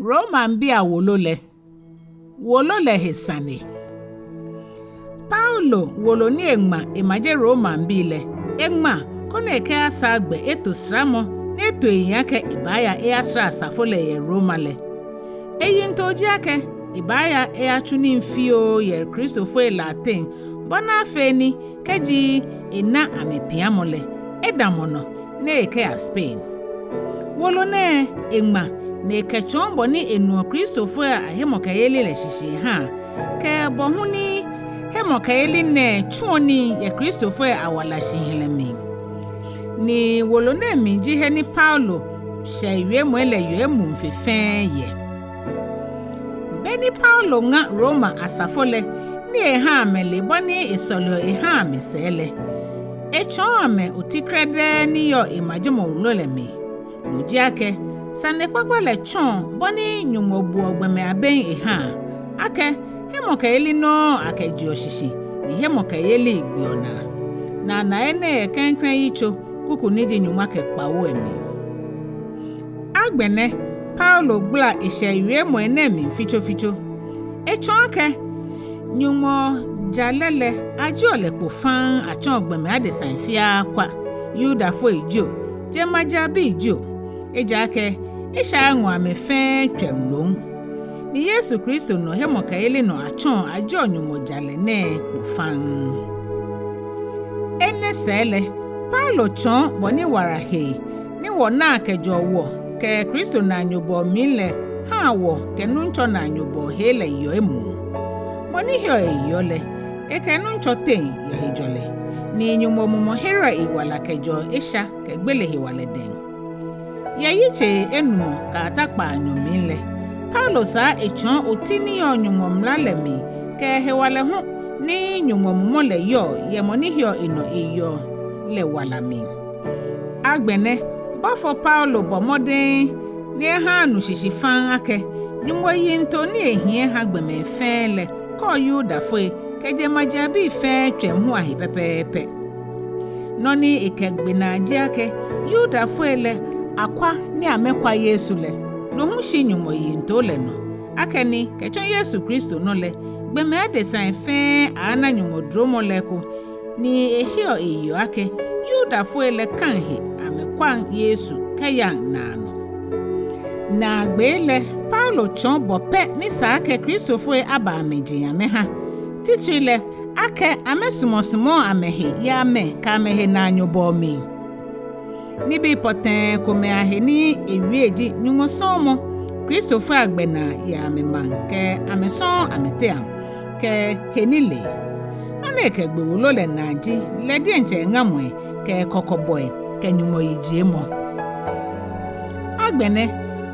Roma mbia Wolo le he Sane. Paulo Wolo ni Enumɔ emaje Roma mbile. Enumɔ kona eke asa agbe eto sramo na eto enyake ibaya asra asafo le ye Roma le. Eyi ntoji ake ibaya achuni mfio ye Kristofo Latin bona afeni keji ena amepiamo le edamono na eke a Spain. Wolo ne Enumɔ na eke chombo ni enu Kristofo ahemokayeli le shishi ha ke bohuni hemokayeli ne chuoni ye Kristofo awala shihelemi. Ni Wolo ne minji he ni Paulo shaiwe mwele yue mumfefen ye. Beni Paulo nga Roma asafole ni eha amele boni esolo eha amesele. Echo ame utikrede ni yo imajimo ulolemi. Nujiake, Sane kpakpa le chon boni nyumo buogbeme aben eha. Ake, hemokayeli no ake jioshishi, ni hemokayeli igbiona. Na ene Klɛŋklɛŋ Yitso kuku niji nyuma ke Kpawo emi. Agbene, Paulo gbla ishaiwe mwene mi ficho. Echo ake, nyumo jalele ajiole pofan achon ogbeme adesanfia kwa yuda fo ijo, jemajabi ijo. Eja ake, isha anwa mefen twemlong. Ni Yesu Kristo no hemokayeli no achon ajo nyumo jalene pofan. Ene sele, Paulo chon boni warahe, ni wona kejo wo, ke Kristo na nyobo mile, ha wo, ke nuncho na nyobo hele yo emu. Boni hio yole, ke nuncho ten ya hijole, ni nyumo mumo hera iwala kejo isha, ke gbele hiwale den. Ya yiche Enumɔ ka ata Kpaanyɔ mile. Paulo sa echon otini yo nyumo mlalemi, ke hewale hu, ni nyumo mumo le yo, ye moni hio ino iyo le walami. Agbene, bafo Paulo bomode, ni ha nushishifan ake, nyumo yinto ni ehie ha gbeme fele, ko yuda foe, ke jemajabi fe twemhu ahi pepepe. Noni ikegbena ake, yuda foe le, akwa ni amekwa Yesu le. Lohun shi nyumo yinto le no. Akeni, kechon Yesu Kristo no le, gbeme adesan fe ana nyumo dromo leko, ni ehio iyo ake, yuda foe le kanhi amekwan Yesu kayang nano. Na gbele, Paulo chon bope ni sa ake Kristo foe aba ameji ameha. Titrile, ake amesumosumo amehe ya ame ka amehe na nyobo mi. Nibi poten Ekome aheni ewieji nyumo somo Kristofo agbena ya ameman ke ameson ameteam ke henile. Nane ke gbe Wolo le naji ledi enche ngamwe ke kokoboy ke nyumo yiji mo. Agbene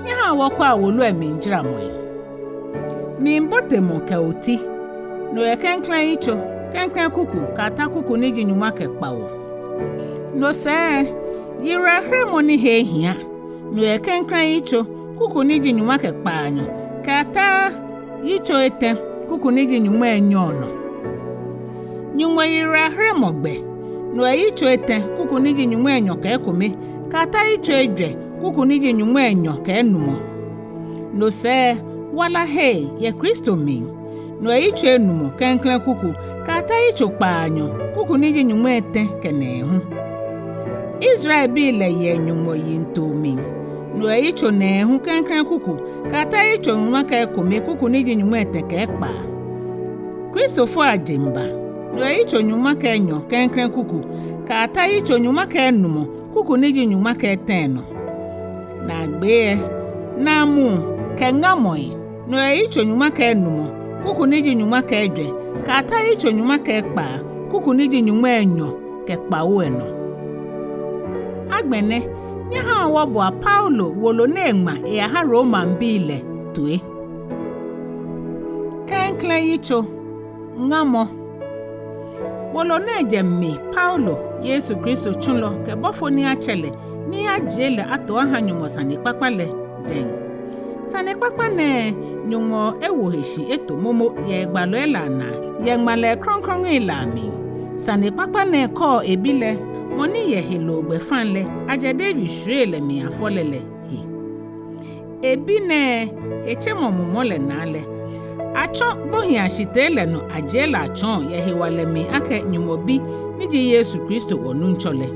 ni ha wokwa Wolo emi njira mo. Mi mbote mo ke oti no ye Klɛŋklɛŋ Yitso Klɛŋklɛŋ kuku ka ta kuku niji nyuma ke Kpawo. No se yira hremoni he hia no ye Klɛŋklɛŋ Yitso kuku niji nyuma ke Kpaanyɔ ka ta Yitso Etɛ kuku niji nyuma Enyɔ no. Nyuma yira hremogbe no ye Yitso Etɛ kuku niji nyuma Enyɔ ka Ekome ka ta Yitso Ejwɛ kuku niji nyuma Enyɔ ka Enumɔ. No se wala he ye Kristo min no ye Yitso Enumɔ Klɛŋklɛŋ kuku ka ta Yitso Kpaanyɔ kuku niji nyuma Etɛ ka Nɛɛhu. Israel bi le ye nyumo yinto min. No Yitso Nɛɛhu Klɛŋklɛŋ kuku ka ta Yitso nyuma ka Ekome kuku niji nyuma Etɛ ka Ekpaa. Kristofo ajimba. No Yitso nyuma ka Enyɔ Klɛŋklɛŋ kuku ka ta Yitso nyuma ka Enumɔ kuku niji nyuma ka Etɛno. Na gbe na mu ke ngamoi. No Yitso nyuma ka Enumɔ kuku niji nyuma ka Ejwɛ ka ta Yitso nyuma ka Ekpaa kuku niji nyuma Enyɔ ka Kpawo eno. Agbene, nye ha wabo a Paulo Wolo ne Enumɔ ya ha Roma mbile tue. Klɛŋklɛŋ Yitso ngamo. Wolo ne jemmi Paulo Yesu Kristo chunlo ke bofo ni achele ni ajele ato aha nyumo Sane kpakpa le den. Sane kpakpa ne nyumo ewoheshi eto momo ye gbalo elana ye ngmale kronkron ilami. Sane kpakpa ne ko ebile moni ye helo gbe fanle ajede rishre le mi afolele he. ebine echemo mumole nale acho bohi ashitele no ajela acho yehewalemi ake nyumobi niji Yesu Kristo wonu nchole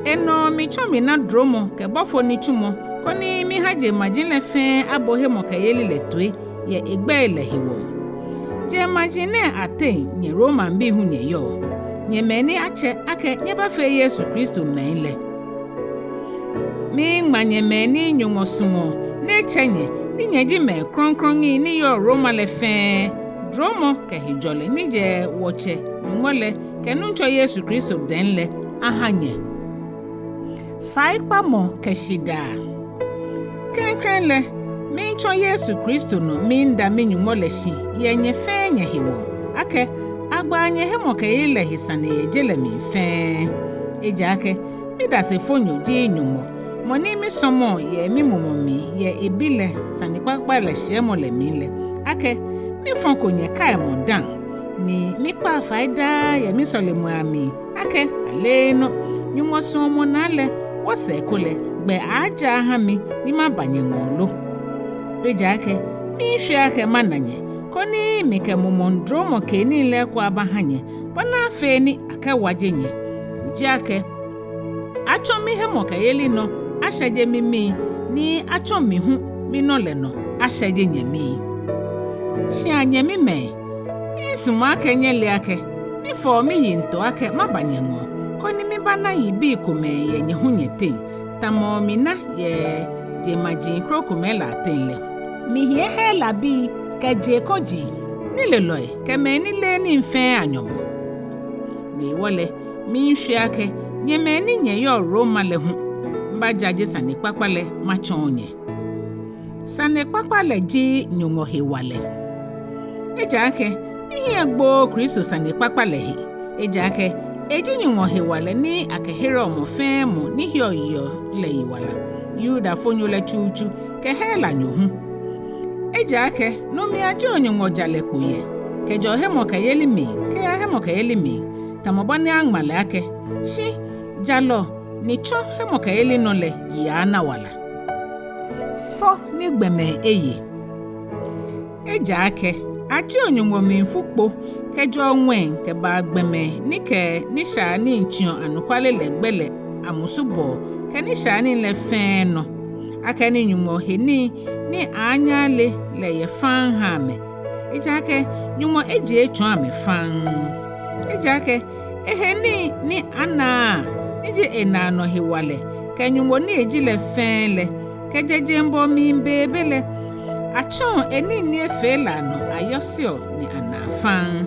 eno michomi na dromo ke bofo ni chumo koni mi haje majinle fe abohe mo kayeli letwe ye egbe lehiwo je majine ate nye Roma mbi hu nye yo nye meni ache ake nyeba fe Yesu Kristo menle mi ngmanye meni nyumo sumo ne chenye ni nyeji me kronkrongi ni yo Roma le fe dromo ke hijole ni je woche ngole ke nuncho Yesu Kristo denle ahanye faikpa mo ke shida Klɛŋklɛŋ mi cho Yesu Kristo no mi nda mi nyumo le shi ye nye fe nye hiwo ake agba nye hemo ke ile hisane ye jele mi fe eja ake mi da se fonyo ji nyumo moni mi somo ye mi momo mi ye ebile sane kpakpa le shemo le mi le ake mi fonko nye kai mo dan mi kpa faida ye mi sole mu ami ake ale no nyumo somo na le wose kole gbe aja ha mi ni mabanye ngolo eja ake mi hwe ake mananye koni mi ke momondro mo ke ni le kwa abahanye bona fe ni ake wajenye uji ake acho mi he mo ke yeli no ahyeje mi ni acho mi hu mi no le no ahyeje nyemi shi anyemi me mi suma ake nyele ake mi fo mi yinto ake mabanye ngo koni mi bana yibi Ekome ye nye hu nyete tamo mina ye je maji Ekome la tenle mi hie he la bi ke je koji ni le loy ke me ni le ni mfe anyomo mi wole mi hwe ake nye me ni nye yo Roma le hu mba jaje sane kpakpale ma chonye sane kpakpale ji nyumo hewale eja ake ihe gbo Kristo sane kpakpale he eja ake eji nyumo hewale ni akehere omo fe mo ni hio yo le iwala yuda fonyo le chuchu ke hela nyuhu eja ake no mi ajo nyumo jale kpoye ke jo hemo ka yeli mi ke ya hemo ka yeli mi tamobani angmale ake shi jalo ni cho hemo ka yeli no le ya na wala fo ni gbeme eye eja ake aji onyumo mi fukpo kejo nwen ke ba gbeme ni ke ni sha ni nchion anukwale le gbele amusubo ke ni sha ni le fen no aka ni nyumo he ni anya le ye fan ha me eja ake nyumo eji echu ame fan eja ake ehe ni ana eji ena no hewale ke nyumo ni eji le fen le ke jeje mbo mi mbebele achon eni ni efela no ayosio ni anafan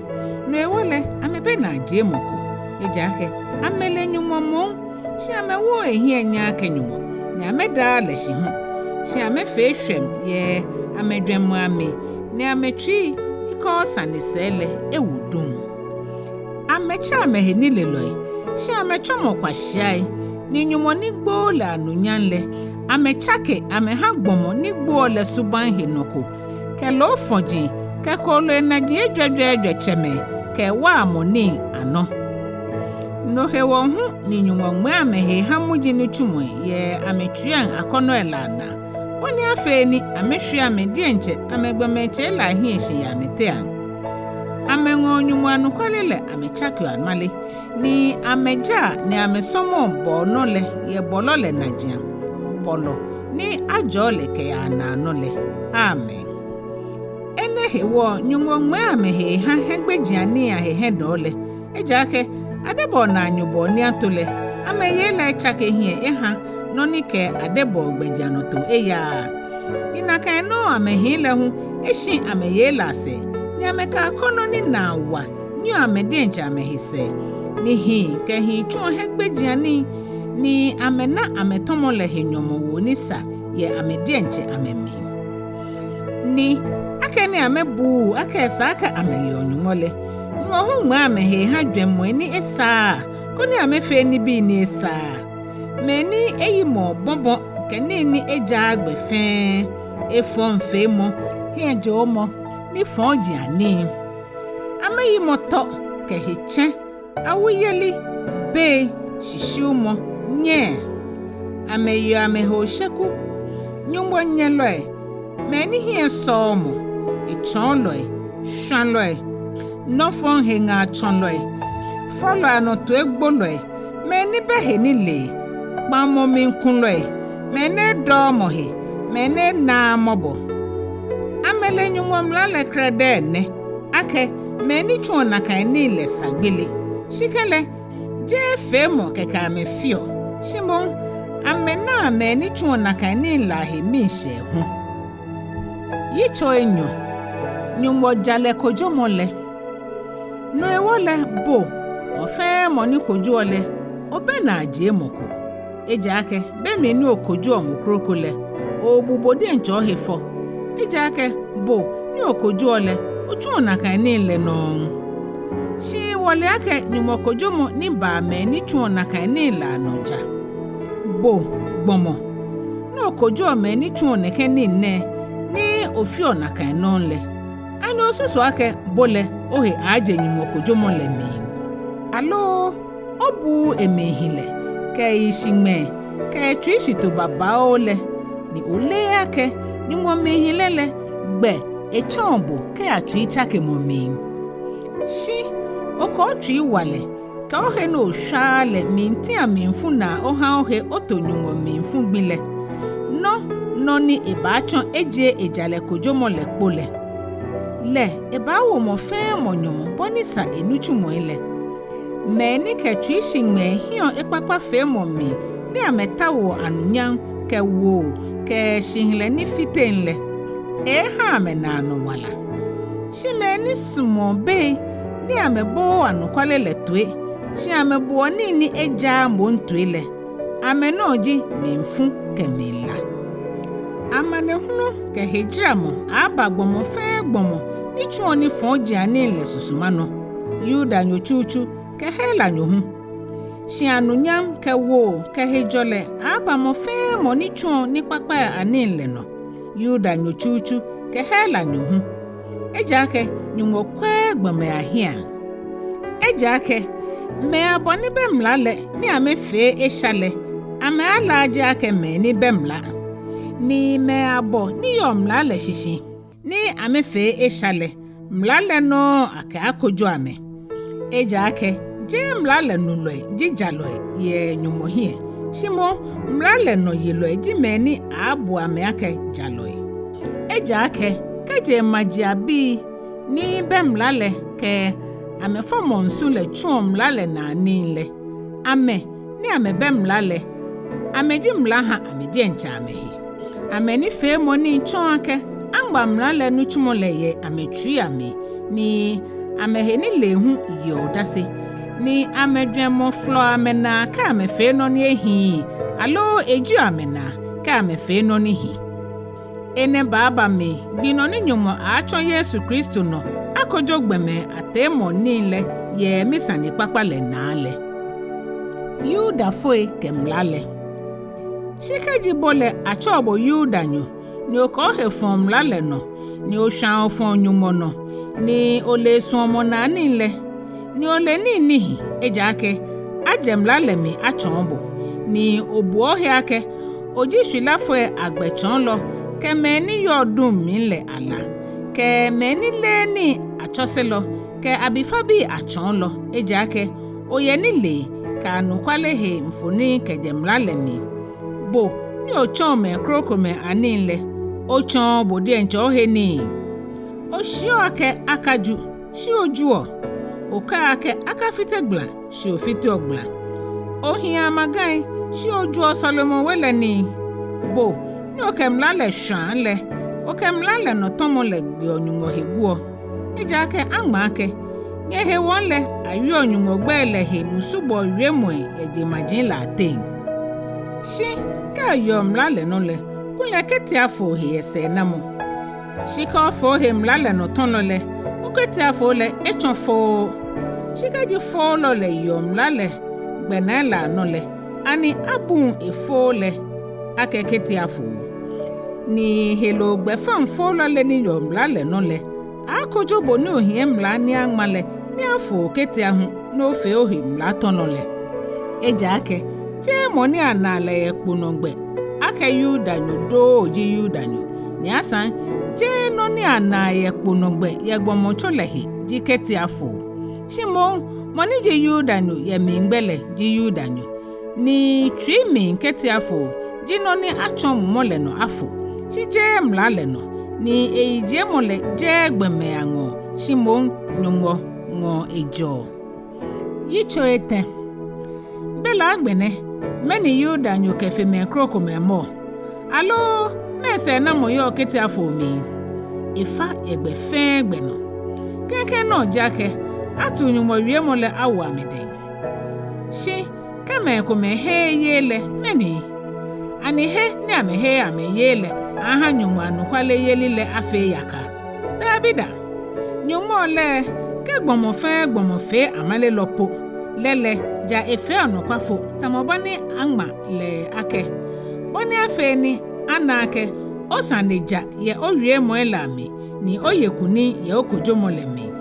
no ewole amebe na jemoko eja ake amele nyumo mo shi amewo ehi enya ake nyumo ni ameda le shi hu shi amefe hwem ye amedwem ami ni ametwi iko sane sele ewudum amecha amehe ni leloi shi amechomo kwa shiai ni nyumo ni gbo la nunyanle amechake ameha gbomo ni gbo le suban henoko ke lo foji ke ko lo enaji ejwejwe cheme ke wa amoni ano no he won hu ni nyumo mwe amehe hamuji ni chumo ye ametwian akono elana boni afe ni amehwe amedi enche amegbemeche la hi eshi ya metea amenwo nyumo anukolele amechake anmale ni ameja ni amesomo bono le ye bolo le najia bolo ni ajole ke ya na anole amen ene hewo nyumo mwe amehe ha hegbejiani ya hehe dole eja ake adebo na anyubo ni atole ameye la chake hie eha no ni ke adebo gbejiano to eya ina ka no amehe le hu eshi ameye la se ni ameka kono ni na wa nyu amede ncha amehise ni hi ke hi chu hegbejiani ni amena ametomo le henyomo wo ni sa ye amede nche amemi ni aka ni amebu aka esa aka ameli onyumole no ho mwa amehe ha dwemmo ni esa koni amefe ni bi ni esa meni eyimo bobo keni ni eja agbefe efon femo he jomo ni fonji ani ameyimo to ke heche awuyeli be shishumo nye ameyo ameho sheku nyumbo nyeloe meni hie somo echonloe shanloe nofon henga chonloe folo anoto egboloe meni behe nile pamo minkunloe mene domohe mene na mobo amele nyumbo mlale kredene ake meni chona kainile sagbele shikele je femo keka me fio shimon amena meni chona kainila he mishe hu Yitso Enyɔ nyumbo jale kojo mole no ewole bo ofe moni kojo ole obe na aje moko eja ake be me ni okojo omukroko le ogbubode ncho hefo eja ake bo ni okojo ole ochu na kan ni le no shi wole ake nyumbo kojo mo ni ba me ni chu na kan ni la noja bo gbomo no okojo me ni chu na kan ni ne ni ofio na kan no le ani osusu ake bole ohe aje nyumbo kojo mo le mi alo obu emehile ke ishime ke trishi to baba ole ni ole ake ni mo mehilele gbe echombo ke atwi chake mo mi shi oko twi wale ka ohe no hwale minti aminfu na oha ohe otonyumo minfu gbile no ni ebachon eje ejale kojomo le pole le ebawo mo fe mo nyomo bonisa enuchumo ile meni ke twishi me hion ekpakpa fe mo mi ni ametawo anunyan ke wo ke shinle ni fitenle ha me na no wala shi meni sumo be ni amebo anukwale le tue shi amebo ni eja mo ntuile amenoji minfu ke mila amane hunu ke hejramo abagbomo fe gbomo ni chuoni fonji anile susumano yuda nyochuchu ke hela nyohu shi anunyam ke wo ke hejole abamo fe mo ni chuon ni papa anile no yuda nyochuchu ke hela nyohu ejake nyumo kwe gbame ahia ejake me aboni bemlale ni amefe eshale ame alaje ake me ni bemla ni me abo ni yomlale shishi ni amefe eshale mlale no ake akojo ame ejake je mlale nuloe jijaloe ye nyumo hie shimo mlale no yeloe ji me ni abu ame ake jaloe ejake keje majiabi ni bemlale ke ame fomo nsule chum lale na nile ame ni ame bemlale ame ji mlaha ame di encha amehi ame ni fe mo ni chon ake angba mlale nu chumole ye ame twi ame ni ame he ni lehu yodase ni ame dwemo flo ame na ka ame fe no ni ehi alo eju ame na ka ame fe no ni hi ene baba me bino ni nyumo acho Yesu Kristo no akojo gbeme atemo nile ye misani papale nale yuda foi kemlale shikaji bole achobo yuda nyu ni okohe fom lale no ni oshan fon nyumo no ni ole suomo na nile ni ole ni ejake ajemlale mi achombo ni obuohe ake oji shilafo agbechon lo keme ni yodun mi le ala ke meni le ni achoselo ke abifabi achon lo ejake oye ni le ka nukwale he mfuni ke demlale mi bo ni ochon me krokome anile ochon bodi encho he ni oshio ake akaju shi ojuo oka ake akafite gbla shi ofite ogbla ohia magai shi ojuo Solomon wele ni bo ni okemlale shanle okemlale no tomo le gbe onyumo heguo ejake angma ake ni he wonle ayu onyumo gbe le he musubo remo ejemajin la ten shi ka yomlale no le kule keti afo he ese namo shi ka afo he mlale no tono le oketi afo le echofo shi ka di fo lo le yomlale gbenala no le ani abun efo le akeketi afo ni helo gbefan folo le ni yomla le no le akojo bo ni ohie mla ni anmale ni afo keti ahun no fe ohi mla tono le eja ake je mo ni anale eponogbe ake yudanyo do ji yudanyo ni asan je no ni anaye kponogbe ye gbomocho lehi ji keti afo shimo moni je yudanyo ye mingbele ji yudanyo ni twi min keti afo ji no ni achon mole no afo shi je mlale no ni eije mole je gbeme ango shimo nyumo ngo Ejwɛ Yitso Etɛ bela agbene meni yudanyo kefe me kroko me mo alo mese na moyo keti afo mi ifa egbe fe gbe no keke no jake atu nyumo wie mole awo ameden shi kama ko me he yele meni ani he ni ame he ame yele aha nyumo anu kwale yelile afe yaka da bida nyumo le ke gbomo fe amale lopo lele ja efe anokwafo tamobani angma le ake boni afe ni anake o Sane ja ye owie moelami ni oyekuni ye okojomo le mi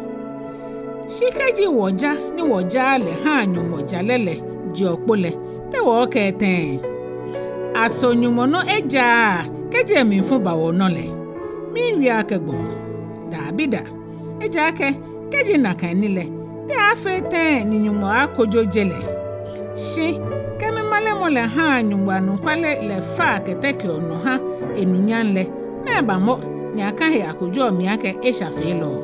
shikeji woja ni woja le ha nyumo jalele ji opole te wo keten aso nyumo no eja keje mi fun bawo no le mi wi ake gbomo da bida eja ke keji nakanile te afete ni nyumo akojo jele shi kemi male mole ha nyumo anu kwale le fa keteke ono ha enunyan le meba mo ni akahe akojo mi ake eshafe lo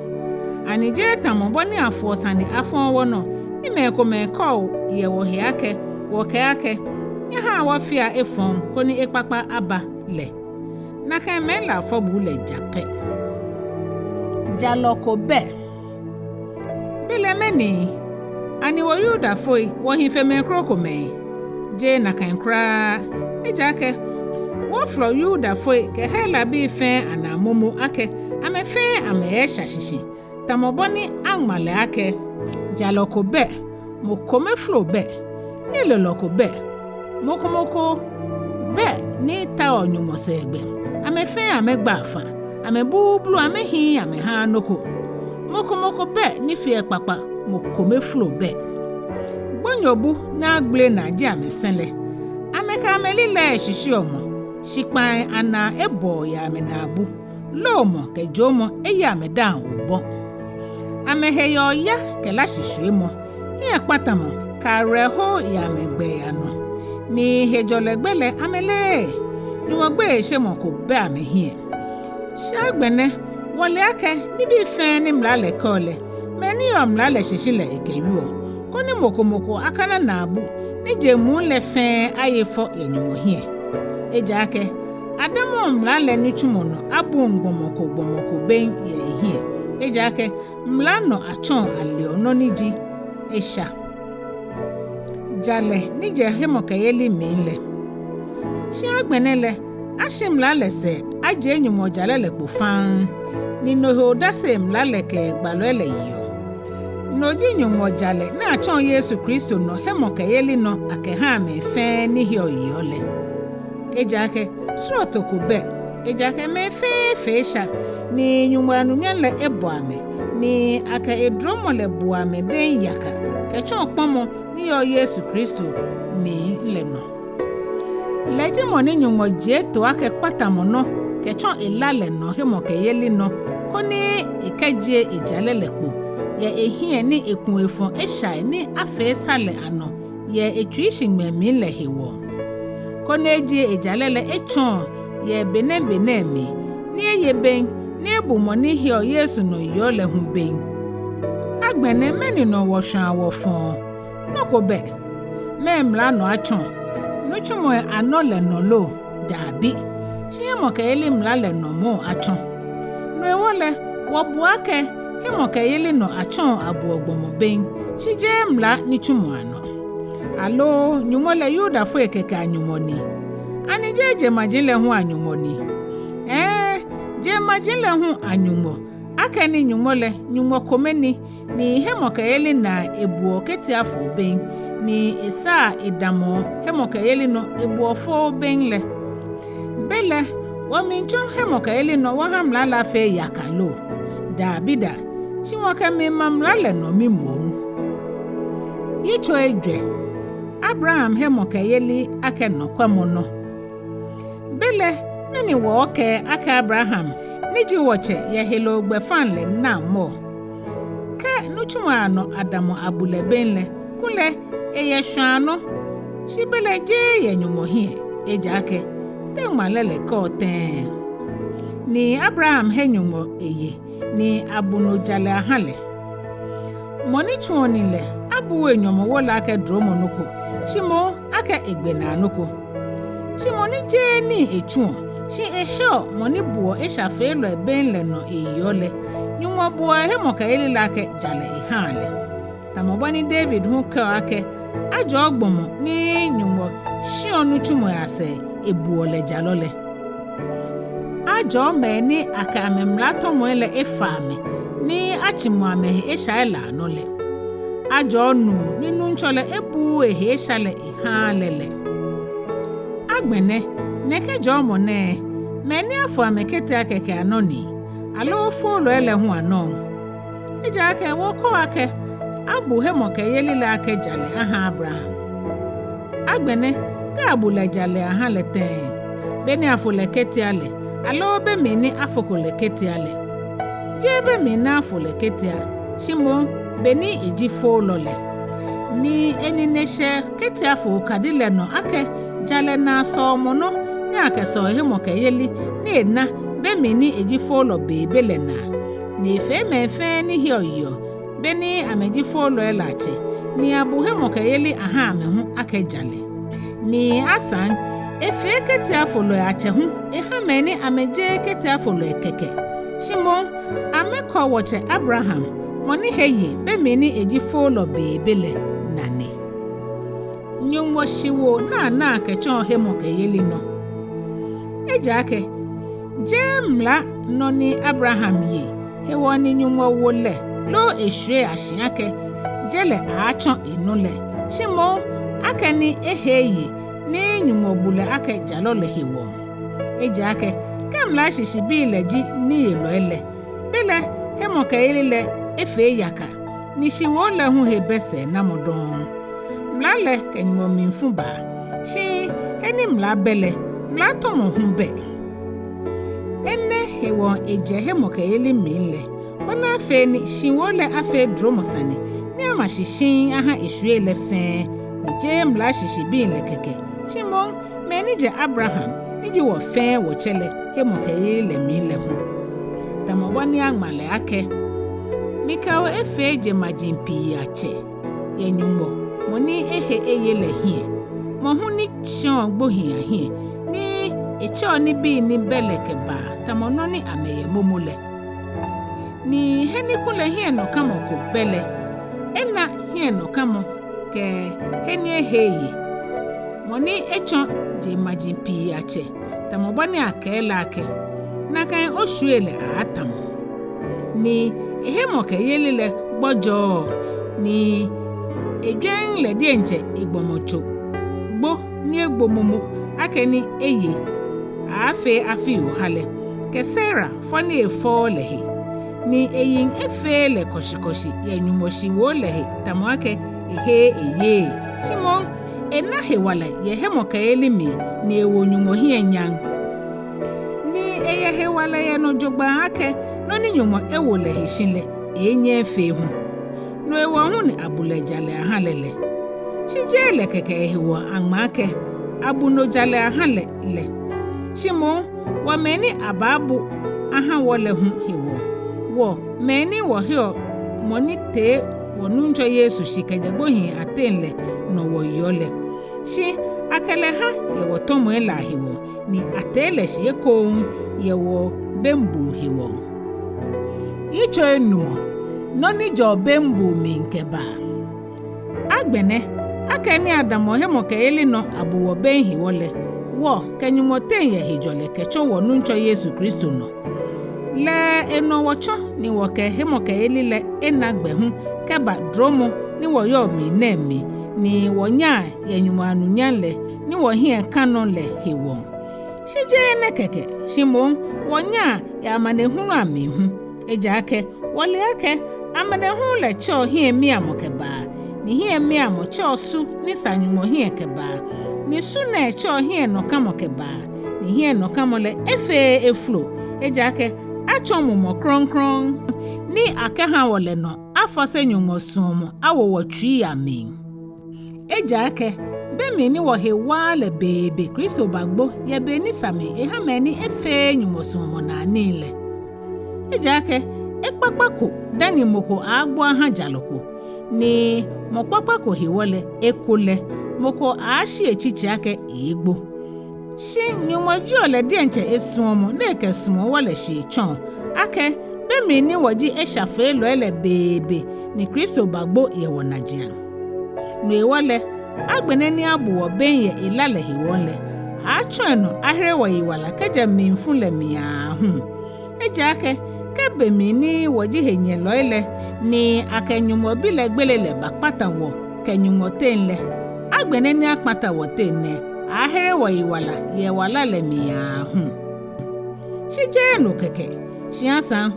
ani je tamo boni afo Sane afo wo no ni Ekome ko ye wo he ake wo ke ake ya ha wa fia efon koni ekpakpa aba le na kan me la fo bu le jape jaloko be bele meni ani wo yuda foi wo hife me kroko me je na kan kra ejake wo flo yuda foi ke hela bi fe ana momo ake ame fe ame shashishi tamoboni angmale ake jaloko be mo kome flo be ni loloko be mokomoko be ni ta onyumo segbe ame fe ame gbafa ame bublu ame hi ame ha noko mokomoko be ni fi ekpakpa mo kome flo be gbonyobu na agble na ji ame senle ame ka ame lile shishi omo shipan ana ebo ya ame na abu lomo ke jomo eya ame dan obo ame he yo ya ke la shishu mo hi ekpatamo ka reho ya ame gbe ya no ni hejolegbele amele ni won gbe se mo ko be ame hi shagbene wole ake nibi fe ni mlale kole meni omlale shishile ekeyu ko ni mokomoko akana na abu ni jemu le fe ayefo yenyumo hi eja ake adamo mlale ni chumono abu gbomoko ben ye hi eja ake mlano achon aliono niji esha jale nije hemokayeli minle shi agbenele ashimlale se aje enyumo jalele kpofan ni noho dase mlale ke gbalole yiyo noji nyumo jale na achon Yesu Kristo no hemokayeli no ake ha me fe ni hio yiyole ejake sroto kube ejake me fe sha ni nyumo anunyale eboame ni aka edromole buame ben yaka ke chon pomo ni yo Yesu Kristo mi leno leje mo ni nyumo je to ake patamo no ke chon ilale no hemokayeli no koni ikaje ijalelepo ye ehie ni ekun efon eshai ni afe sale ano ye etwishi mmemi lehewo koni eje ijalele echon ye bene mi ni eye ben ni ebumo ni hio Yesu no yo le hu ben agbene meni no wo hwan awofon noko be memla no achon no chumo anole no lo dabi shimo ka eli mlale no mo achon no ewole wo buake himo ka eli no achon abu ogbomo ben shije mla ni chumo ano alo nyumole yuda fo ekeka anyumoni ani jeje majile hu anyumoni je majile hu anyumo akani nyumole nyumo komeni ni hemokayeli na ebuo keti afo ben ni isa idamo hemokayeli no ebuo fo ben le bele wo mincho hemokayeli no wo hamla la fe yakalo da bida shinwoka me mamla le no mimo Yitso Ejwɛ Abraham hemokayeli akenno kwamo no bele meni woke aka Abraham niji woche ya helo gbefanle na mo ka nuchuma no Adamu abule benle kule eye hwano si bele je ye nyumo hie ejake te malele ko ten ni Abraham henyumo eye ni abuno jale ahale moni chuoni le abuwe nyomo wola aka dromo nuko shimo aka egbena nuko shimo ni je ni echuo shi ehio moni buo eshafe lo ebenle no eyole nyumo buo hemo ka elila aka jale ihale tamobani David hu ka aka ajo ogbomo ni nyumo shi onu chumo ase ebuole jalole ajo meni aka memlato moele efame ni achimwame eshaila nole ajo nu ninu nchole ebu ehe shale ihalele agbene neke jomo ne meni afo amekete akeke anoni alo folo ele hu anon ija ake woko ake abu hemo ke yelile ake jale aha Abraham agbene te abule jale aha lete beni afo lekete ale alo be meni afo ko lekete ale jebe meni afo lekete shimo beni eji folo le ni eni neshe kete afo kadile no ake jale na so mono ni ake so hemo ke yeli ni na be meni eji folo bebele na ni fe mefe ni hioyo beni ameji folo elache ni abu hemo ke yeli aha me hu ake jale ni asan efe kete afolo ache hu eha meni ameje kete afolo ekeke shimon ameko woche Abraham moni heye be meni eji folo bebele nane nyonwo shiwo na akechon hemo ke yeli no ejake jemla no ni Abraham ye hewo ni nyonwo wole lo ehwe ahyiake jele achon inule shimo akani eheye ni nyumobule ake jalole hewo ejake kamla shishi bile ji ni elo ele bele hemo ka ile efe yaka ni shiwo le hu hebese na modon mlale kenyumo minfuba shi eni mla bele mla tomo hu be enne hewo eje hemo ka ile mile wana afe ni shiwo le afe dromo Sane ni amashishin aha ehwe le fe ni je mla shishi bile keke shimon menije Abraham niji wo fe wo chele hemo ka ile mile hu tamobani angmale ake mikao efe eje majimpi ache Enumɔ moni ehe eyele hie mo hu ni chon gbohin ahie ni echo ni bi ni beleke ba tamono ni ameye momole ni heni kule hie no kamo ko bele ena hie no kamo ke heni eheye moni echo je majimpi ache tamobani akela ake na kan oshuele atamo ni ehemo ke yelele gbojo ni Ejwɛ le die nche igbomocho gbo ni egbomomo akeni eye afi ohale ke Sarah foni efo lehe ni eyin efe le koshikoshi yenyumoshi wo lehe tamoake ehe eye Simon ena hewala ye hemo ka elimi ni ewonyumo hie nyan ni eye hewala ye no jogba ake no ni nyumo ewo lehe shinle enye efe hu no ewo hu ni abule jale ahalele shijele keke ehiwo angmake abuno jale ahale le shimo wa meni ababu aha wole hu hiwo wo meni wo hio monite wonunjo Yesu shikajagbohin atenle no wo yole shi akele ha ye wo tomo ela hiwo ni atele shi eko ye wo bembu hiwo Yitso Enumɔ noni jo bembu minkeba agbene akeni Adamu hemo ke eli no abuwo ben hiwole wo kenyumote ye hijole kecho wonuncho Yesu Kristo no le eno wocho ni wo ke hemo ke eli le enagbehu keba dromo ni wo yo mi nemi ni wonya yenyumo anunyanle ni wo hie kano le hiwo shije ne keke shimon wonya ya manehunu amehu ejake wole ake amanehu le cho hie miamo keba ni hie miamo cho su ni sanyumo hie keba ni su na cho hie no kamo keba ni ehie no kamole efe eflo ejake achomumo kronkron ni akaha wole no afose nyumo sumo awo watwi amen ejake bemi ni wo hewa le bebe Kristo bagbo ye be ni same ehamani efe nyumo sumo na anile ejake ekpakpako dani moko agbo aha jaloko ni mokpakpako hiwole ekole moko ashi echichi ake egbo shi nyumo jole dienche esuomo neke sumo wole shi chon ake bemi ni woji eshafe lo ele bebe ni Kristo bagbo ye wonajian no ewole agbene ni abuwo benye ilale hiwole achweno ahrewa yiwala keje minfule miahu ejake kebemi ni woji henye lo ele ni akenyumo bile gbelele bakpata wo kenyumo tenle agbene ni akpata wo tenne ahrewa yiwala ye wala le miahu shije no keke shiansan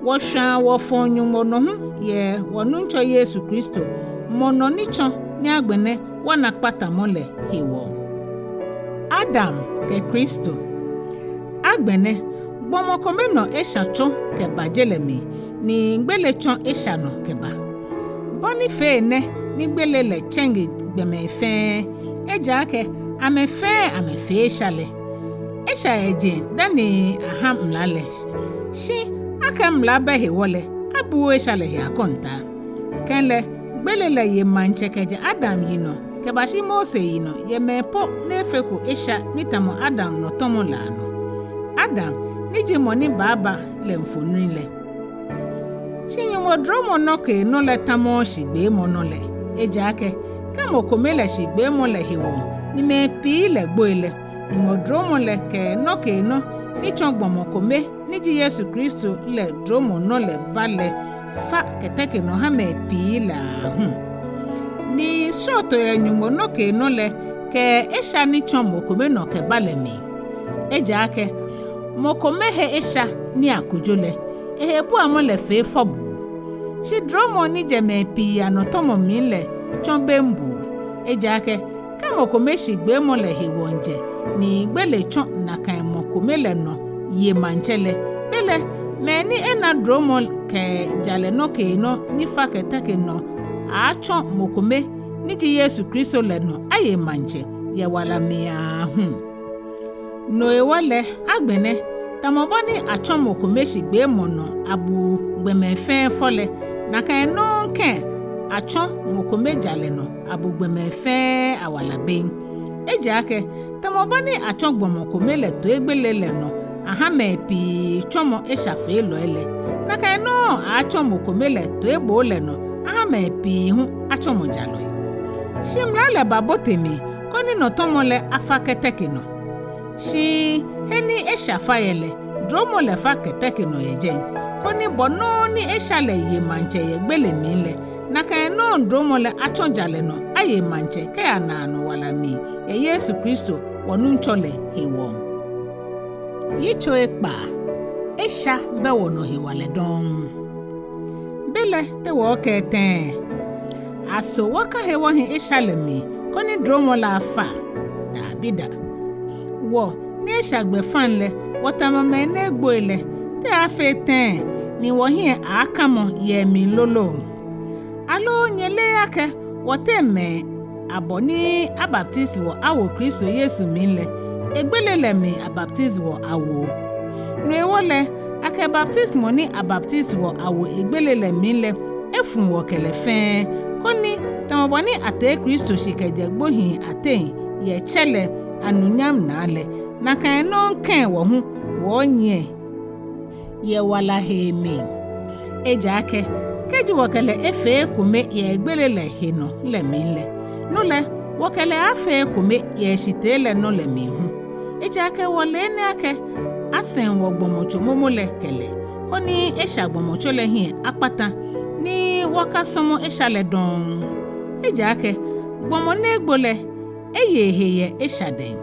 wo hwa wo fonyumo no hu ye wonuncho Yesu Kristo mono nicho ni agbene wana kpata mole hiwo Adam ke Kristo agbene gbomokome no eshacho ke bajelemi ni gbelecho eshano keba bonife ne ni gbelele chenge gbemefe ejake amefe shale esha eje dani aham mlale shi aka mlabe hiwole abu eshale hi akonta kenle gbelele ye manchekeje Adam yino kebashi Mose yino ye mepo nefeko esha nitamo Adam no tomo lano Adam nije moni baba le mfonrile shinyo modromo no ke no le tamo shigbe mo no le ejake kamo komele shigbe mo le hiwo ni me pi le gboile ni modromo le ke no ni chongbomo kome niji Yesu Kristo le dromo no le bale fa keteke no ha me pi la ni shoto ya nyumo no ke no le ke esha ni chombo kome no ke bale mi ejake mokome he esha ni akujole ehebu amole fe fobu shi dromo ni jeme pi anotomo mile chombe mbu ejake ka mokome shigbe mo le hiwonje ni gbele chon na kan mokome le no ye manchele bele meni ena dromo ke jale no ke no ni faketake no acho mokome ni ji Yesu Kristo le no aye manche ye wala mia no ewale agbene tamobani acho mokome shigbe mono abu gbemefe fole na kan no nke acho mokome jale no abu gbemefe awala ben ejake tamobani acho gbomokome le to egbelele no aha me pi chomo eshafe lo ele na kan no acho mokome le to egbo le no aha me pi hu acho mo jalo shimla le babotemi koni no tomole afaketeke no shi heni eshafa yele dromo le faketeke no yejen koni bono ni eshale ye manche ye gbele mile na kan no dromo le acho jale no aye manche ke anano wala mi ye Yesu Kristo wonu nchole hiwo Yitso Ekpaa esha be wono hiwale don bele te wo kete aso waka hewo hi eshale mi koni dromo la fa da bida wo ni esha gbe fanle wotama ne gboile te afeten ni wo hi akamo ye mi lolo alo nyele yake woteme aboni abaptist wo awo Kristo Yesu minle egbelele mi abaptist wo awo no ewole ake baptist mo ni abaptist wo awo egbelele minle efun wo kelefen koni tamoboni ate Kristo shikeje gbohin ate ye chele anunyam nale na kan no kan wo hu wo nye ye wala hemi ejake keji wokele efe Ekome ye egbelele he no le minle no le wokele afe Ekome ye shitele no le mi hu ejake wole ne ake asen wo gbomocho momole kele koni esha gbomocho le hi apata ni waka somo esha le don ejake gbomo ne gbole eye heye esha den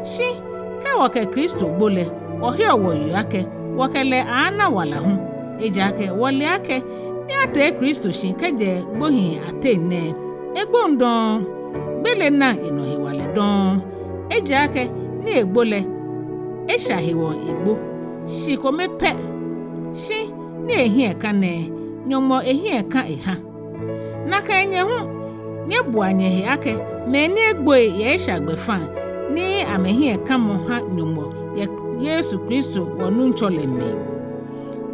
shi ka woke Kristo gbole ohi owo yake wokele ana wala hu ejake wole ake ni ate Kristo shi keje gbohin ate ne egbondon gbele na inohi wale don ejake ni egbole esha hiwo igbo shi kome pe shi ni ehie ka ne Nyɔŋma ehie ka eha naka enyehu nye buanye he ake me ni egbo ye esha gbefan ni amehie ka mo ha Nyɔŋma ye Yesu Kristo wonu nchole me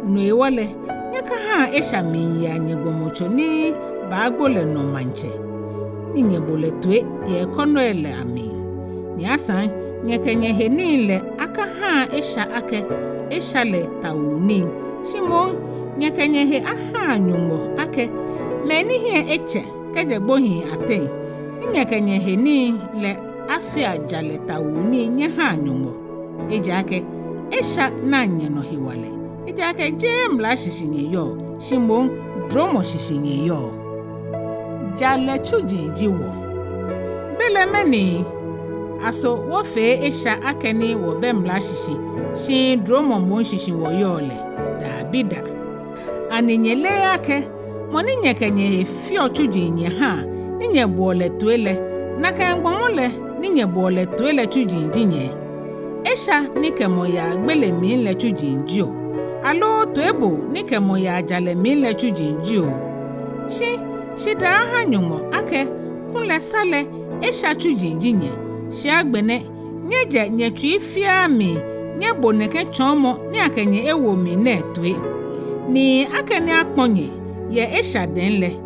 no ewole nye ka ha esha me ya nye gbomocho ni bagbo le no manche ni nye bole tue ye kono ele ami ni asan nye kenye he ni le aka ha esha ake esha le tawuni shimo nye kenye he aha Nyɔŋma ake me ni he eche keje gbohi ate ni nye kenye he ni le afia jale tawuni nye ha Nyɔŋma eja ake esha na nye no hiwale eja ake jem la shishinye yo shimo dromo shishinye yo jale chuji wo bele meni aso wo fe esha ake ni wo bemla shishi shi dromo mon shishi wo yo le da bida aninyele ake moni nyekenye fio chuji nye ha ninye bole tuele naka ngbonle ninye bole tuele chuji nye esha nikemo ya gbele mi le chuji njio alo tuebo nikemo ya jale mi le chuji njio shi da ha Nyɔŋma ake kunle sale esha chuji nye shi agbene nyeje nye tui fia mi nye boneke chomo ni akenye ewo mi ne tue ni akene akponye ye esha denle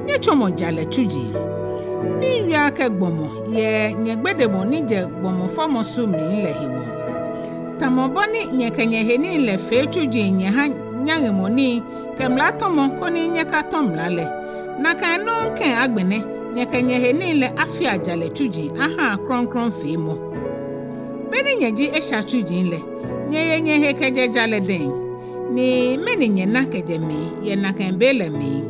nye chomo jale chuji mi wi ake gbomo ye nye gbedebo ni je gbomo fomo su mi le hiwo tamoboni nye kenye he ni le fe chuji nye ha nyange moni kemla tomo koni nye ka tomla le na kan no ken agbene nye kenye he ni le afia jale chuji aha kronkron fe mo beni nyeji esha chuji le nye he keje jale den ni meni nye na keje mi ye na kan bele mi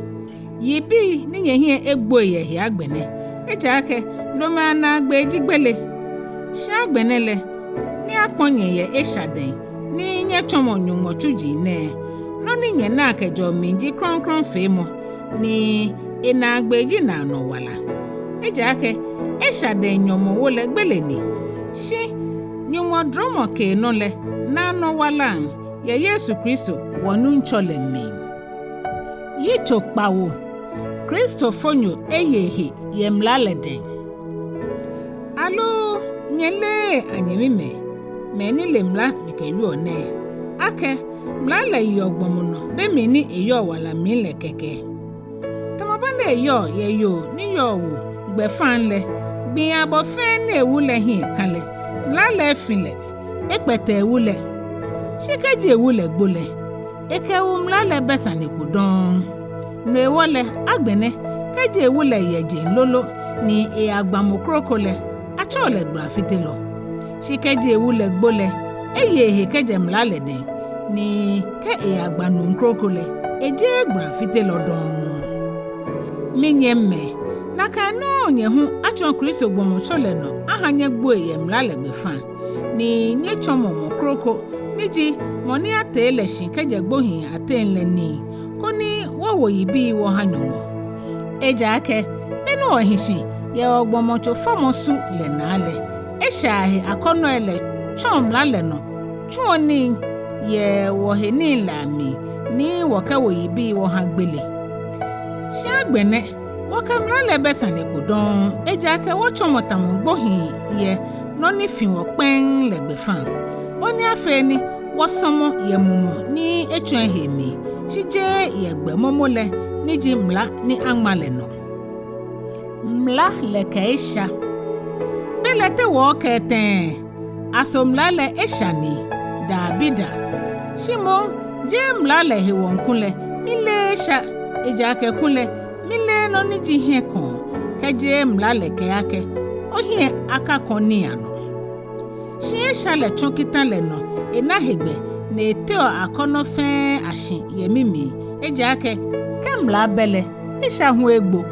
yibi ni nye he egbo ye he agbene eja ake lo ma na agbe jigbele sha agbene le ni aponye ye esha den ni nye chomo Nyɔŋma chuji ne no ni nye na kejo mi ji kronkron fe mo ni ina agbeji na no wala eja ake esha den Nyɔŋma wo le gbele ni shi Nyɔŋma dromo ke no le na no wala ye Yesu Kristo wonu nchole mi Yitso Kpawo Kristo fonyo eyehe ye mlale den alo nyele anyemime meni le mla mikelu one ake mlale yo gbomuno be meni eyo wala mi le keke tamabane eyo ye yo ni yo wu gbefan le gbin abo fe na ewu le hin kanle mlale finle ekpete ewu le shikeji ewu le gbole ekewu mlale besane kudon no ewole agbene keji ewu le yeje lolo ni agbamokrokole achole gbafite lo shikeji ewu le gbole eyehe keje mlale den ni ke agbanu krokole eje gbafite lo don minyemme naka no nyehu achon Kristo gbomo chole no ahanye gbo ye mlale gbefan ni nye chomo mo kroko niji moni atele shin keje gbohin atenle ni koni wowo yibi wo ha Nyɔŋma eja ake benu ohishi ye ogbomocho fomosu le nale eshahi akono ele chom la le no chuoni ye wo heni lami ni woka wo yibi wo ha gbele sha gbene woka mlale besane godon eja ake wo chomotamo gbohin ye no ni fin wo pen le gbefan boni afeni wo somo ye mumo ni etwen hemi shije ye gbemomo le ni ji mla ni angmale no mla le keisha belete wo keten asomla le esha ni dabida shimo je mla le hewonkule mile sha eja ke kule mile no ni ji he kon keje mla le ke ake ohie aka kon ni ano shi sha le chokita le no ena hegbe na eteo akono fe ashin yemimi eja ake kemla bele isha hu egbo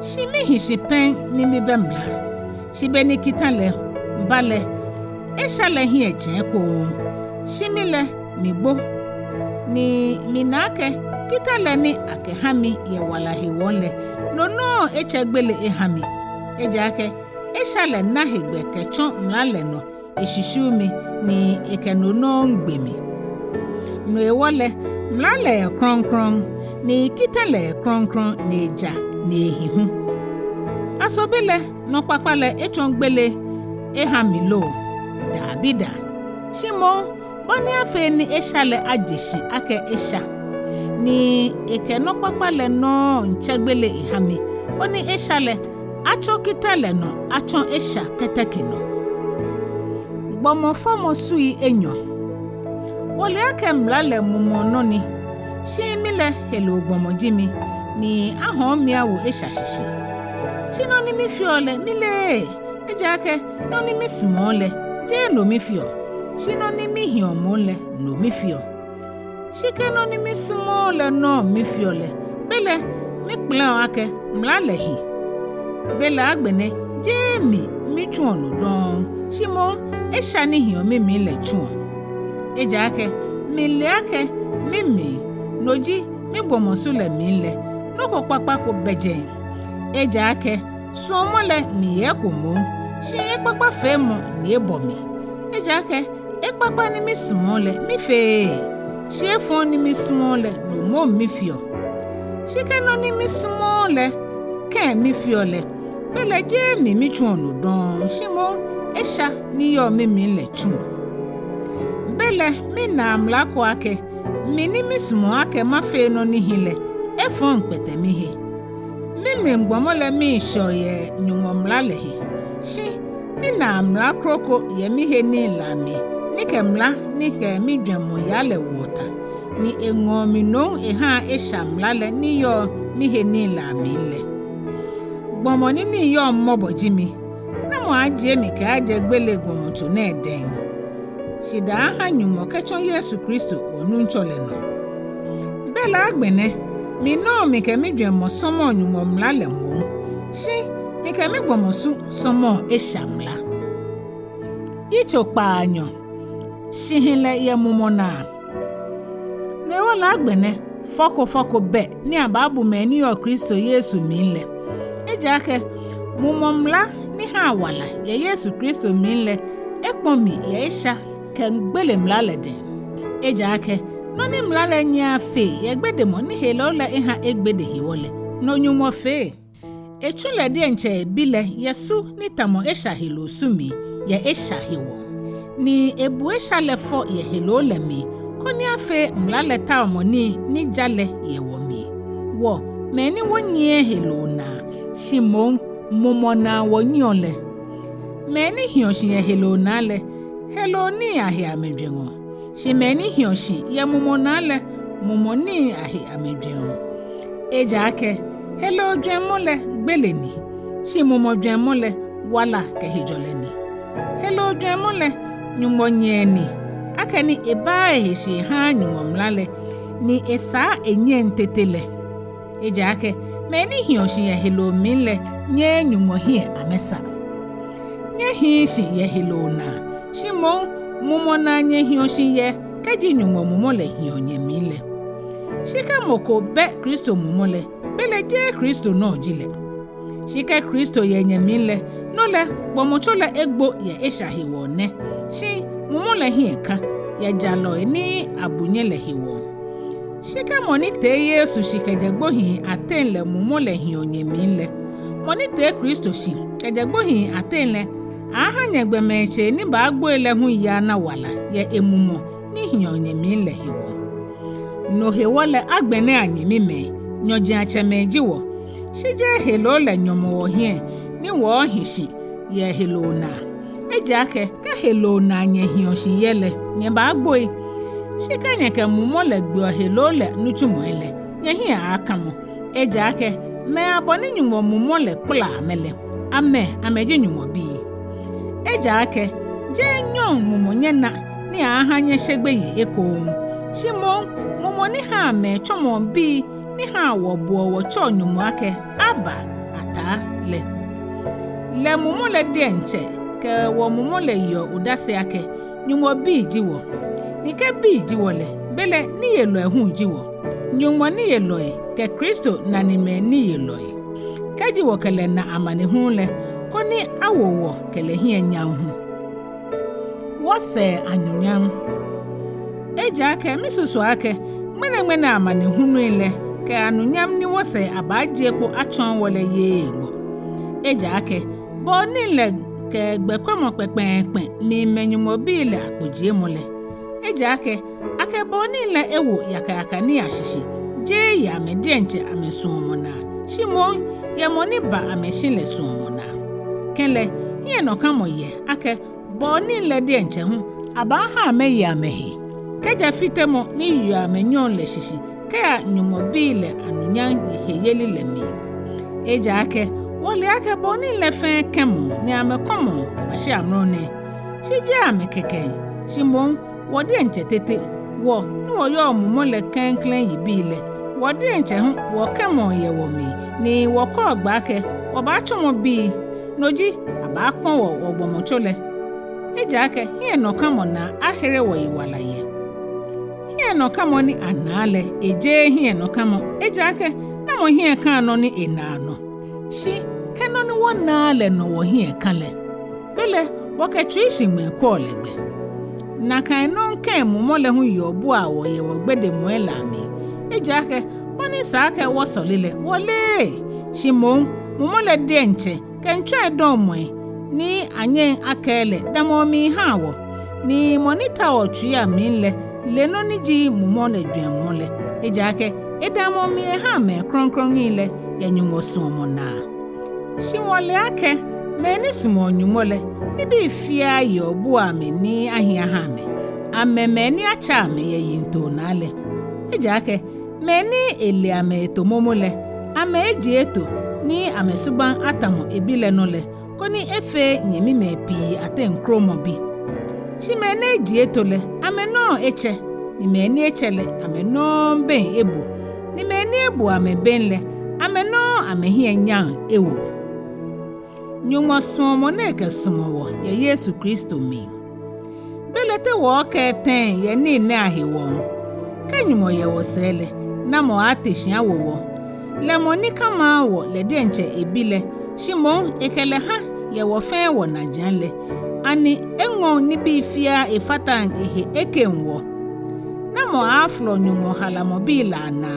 shimi hishipen ni mibe mla shibeni kitale mbale isha le hi eche ko shimile migbo ni minake kitale ni akehami ye wala hiwole no echegbele ehami eja ake isha le na hegbe kechon mla le no ishishumi ni ekenono ngbemi no ewole mlale kronkron ni kitale kronkron neja nehihu asobele no papale echongbele ehamilo dabida shimo bani afe ni eshale ajeshi ake esha ni ekeno papale no nchegbele ihami oni eshale acho kitale no acho esha ketekino gbomo fomo sui Enyɔ wole ake mlale mumono ni shimile helo gbomo jimi ni ahomia wo esha shishi shino ni mifiole mile ejake no ni mismole je no mifio shino ni mihiomole no mifio shike no ni mismole no mifiole bele mikpla ake mlale hi bele agbene je mi chuonu don shimo esha ni hiomi mi le chuon ejake mi le ake mimi noji mi gbomosu le mi le noko papa ko beje ejake somole mi yekomo shi ekpapa femo ni ebomi ejake ekpapa ni mi smole mi fe shi efon ni mi smole no mo mi fio shike no ni mi smole ke mi fiole bele je mi chuonu don shimo esha ni yo mi le chuon bele mi na amlako ake mi ni mi smo ake ma fe no ni hile efon pete mi he mi mgbomole mi shoye nyumo mlale he shi mi na amlakroko ye mi he ni lami ni kemla ni ke mi dwemo yale wota ni enwo mi no ha esha mlale ni yo mi he ni lami le gbomo ni yo mmobo jimi na mo aje mi ka aje gbele gbomo to na eden shida ha nyumo kechon Yesu Kristo onu nchole no bela agbene mi no mi ke mi dwemo somo nyumo mlale mo shi mi ke mi gbomo su somo eshamla Yitso Kpaanyɔ shihile ye mumona ne wala agbene foko be ni ababu me ni yo Kristo Yesu minle ejake mumomla ni ha wala ye Yesu Kristo minle ekpomi ye esha ken gbele mlale den ejake no ni mlale nya fe ye gbede mo ni helola ha egbede hiwole no nyumo fe echule de nche bile yesu ni tamo esha hilo sumi ye esha hiwo ni ebu esha lefo ye helola mi koni afe mlale ta omoni ni jale ye womi wo meni wonye helona shimon mumona wonyole meni hioshi ye helona le heloni ahi amedwengo shimeni hioshi ye mumona le mumoni ahi amedwengo ejake hello dwemole gbeleni shimumo dwemole wala ke hijoleni hello dwemole nyumonyeni akani eba ehishi ha nyumomlale ni esa enye ntetele ejake meni hioshi ye hello mile nye nyumohie amesa nye hishi ye hello na shimo mumona nye hioshi ye kaji nyumomole hionye mile shika moko be Kristo mumole bele je Kristo no jile shika Kristo yenye mile nole bomochola egbo ye eshahi wone shi mumole hieka ya jalo ni abunyele hiwo shika monite Yesu shika jagbohi atenle mumole hionye mile monite Kristo shi kajagbohi atenle aha nyegbemeche ni ba agbo ele hu ya na wala ya emumo ni hionye mile hiwo no hewole agbene anyimi me nyoji achemejiwo shije helo le nyomo hie ni wo hishi ye helo na ejake ka helo na nye hioshi yele nye ba agboi shika nye ke mumo le gbo helo le nuchumo ele nye hie akamo ejake me aboni nyumo mumo le kpla amele ameji nyumo bi ejake je nyon mumo nye na ni aha nye shegbe yi eko shimo mumo ni ha me chomo bi ni ha wo bo cho nyumo ake aba ata le mumo le de nche ke wo mumo le yo udase ake nyumo bi jiwo ni ke bi jiwo le bele ni yelo ehun jiwo nyumo ni yelo ke Kristo na ni me ni yelo ka jiwo kele na amane hu le koni awowo kele hi enyanhu wose anyunyam eja ake misusu ake mene amane hunu ile ke anyunyam ni wose abaje po achon wole ye egbo eja ake bo ni le ke gbekwamo pepenpen mi menyumo bi ile akpojie mole eja ake bo ni le ewo yakayaka ni ashishi je ya medienche amesuomona shimo ya moni ba ameshile suomona kele ye no kamo ye ake bo ni le dienche hu aba ha me ya mehi keja fitemo ni yu amenyon le shishi kaya nyumo bi le anunyan yeyeli le mi eja ake wole ake bo ni le fe kemo ni amekomo abashi amrone shije amekeke shimo wodi enche tete wo ni wo yo mumo le Klɛŋklɛŋ yibile wodi enche hu wo kemo ye wo mi ni wo ko agba ake wo ba chomo bi noji aba pon wo ogbomo chole eja ake hie no kamo na ahere wo iwala ye hie no kamo ni anale eje hie no kamo eja ake na mo hie kan no ni enano shi keno ni wo na le no wo hie kan le bele wo ke twishi me ko legbe na kan no nkan mu mo le hu yobu a wo ye wo gbede mo elami eja ake boni sa ke wo solile wole shimon mu mo le de nche ken twa don mo ni anye akele damo mi ha wo ni monita o twa mi le no ni ji mu mo na dwen mo le eja ake edamo mi ha me kronkron ile yanyumo sumo na shimole ake me ni sumo nyumole ni bi fia yobu a me ni ahia ha me ameme ni acha me ye yinto na le eja ake me ni ele ame to momole ame eji eto ni amesuban atamo ebile no le koni efe nyemi me pi aten kromo bi shi me na eji eto le ame no eche ni me ni echele ame no ben ebu ni me ni ebu ame ben le ame no ame hie nyan ewo nyumo sumo na ke sumo wo ye Yesu Kristo mi belete wo ke ten ye ni na ahiwo kanyumo ye wo sele na mo atehia wo le moni kama wo le denche ebile shimon ekele ha ye wo fe wo na janle ani enwon ni bi fia efatan ehe ekenwo na mo aflo nyumo hala mobile na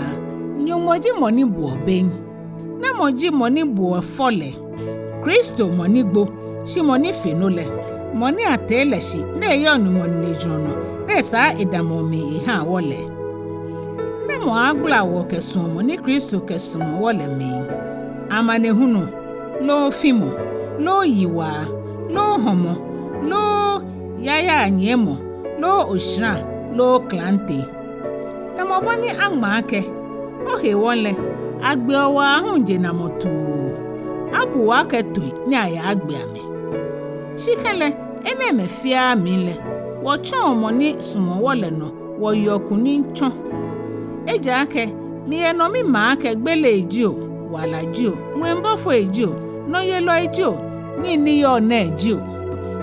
nyumo ji moni bu oben na mo ji moni bu fole Kristo moni gbo shi moni fenole moni atele shi na ye onumo ni jono na sa edamo mi ha wole na mo agbla wo kesumo ni Kristo kesumo wole mi amane hunu lo fimo lo yiwa lo homo lo yaya anyemo lo oshra lo klante tamo boni agma ake ohe wole agbe owa hunje na motu abu wake tui ni aya agbe ame shikele ene me fia mi le wo chon mo ni sumo wole no wo yoku ni nchon eja ake mi eno mi ma ake gbele ejio wala jio mwembofo ejio no yelo ejio ni yo na ejio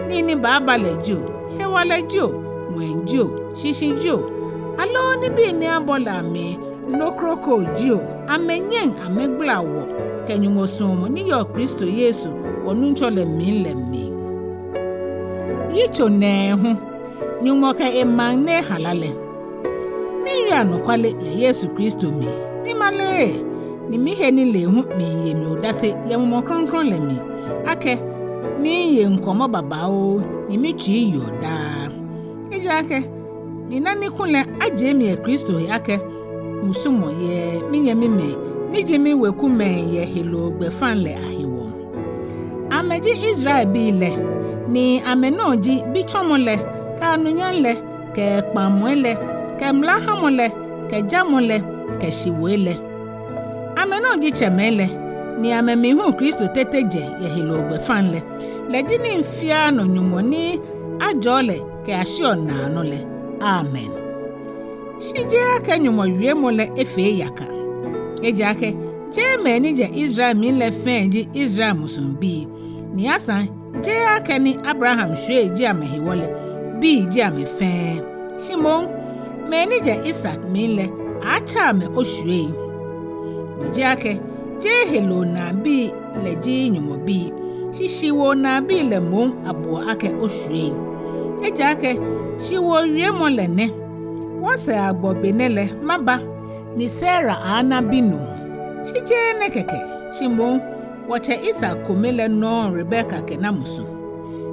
ni baba le jio he wala jio mwenjio shishi jio alo ni bi ni abola mi no kroko jio amenyen amegbla wo kenyumo sumo ni yo Kristo Yesu wonu nchole mi le mi Yitso Nɛɛhu nyumo ka emangne halale mi ya no kwale ya Yesu Kristo mi ni male ni mi he ni lehu mi ye mi odase ya mo kronkron le mi ake mi ye nkomo baba o ni mi chi yoda eja ake mi nani kunle aje mi e Kristo ake musumo ye mi ye mi me ni je mi weku me ye helo gbefanle ahiwo ameji Israel bi le ni amenoji bi chomole ka anunyanle ke Ekpaa ke mlahamole ke jamole ke shiwele amenoji chemele ni amemihu Kristo teteje ye helo gbefanle lejini mfia no nyumoni ajole ke ashio na anole amen shije ake nyumo wiemole efe yaka eja ake je meni je Israel mi le fenji Israel musumbi ni asan je ake ni Abraham shwe je amehiwole bi je amefen shimon meni je Isaac mi le acha me oshwe je ake je helo na bi le je nyumo bi shishiwo na bi le mom abo ake oshwe Ejake shi wo wie mo le ne. Wo se agbo benele maba ni Sarah ana binu. Shi je ne keke. Shi mo wache Isa komele no Rebecca ke na musu.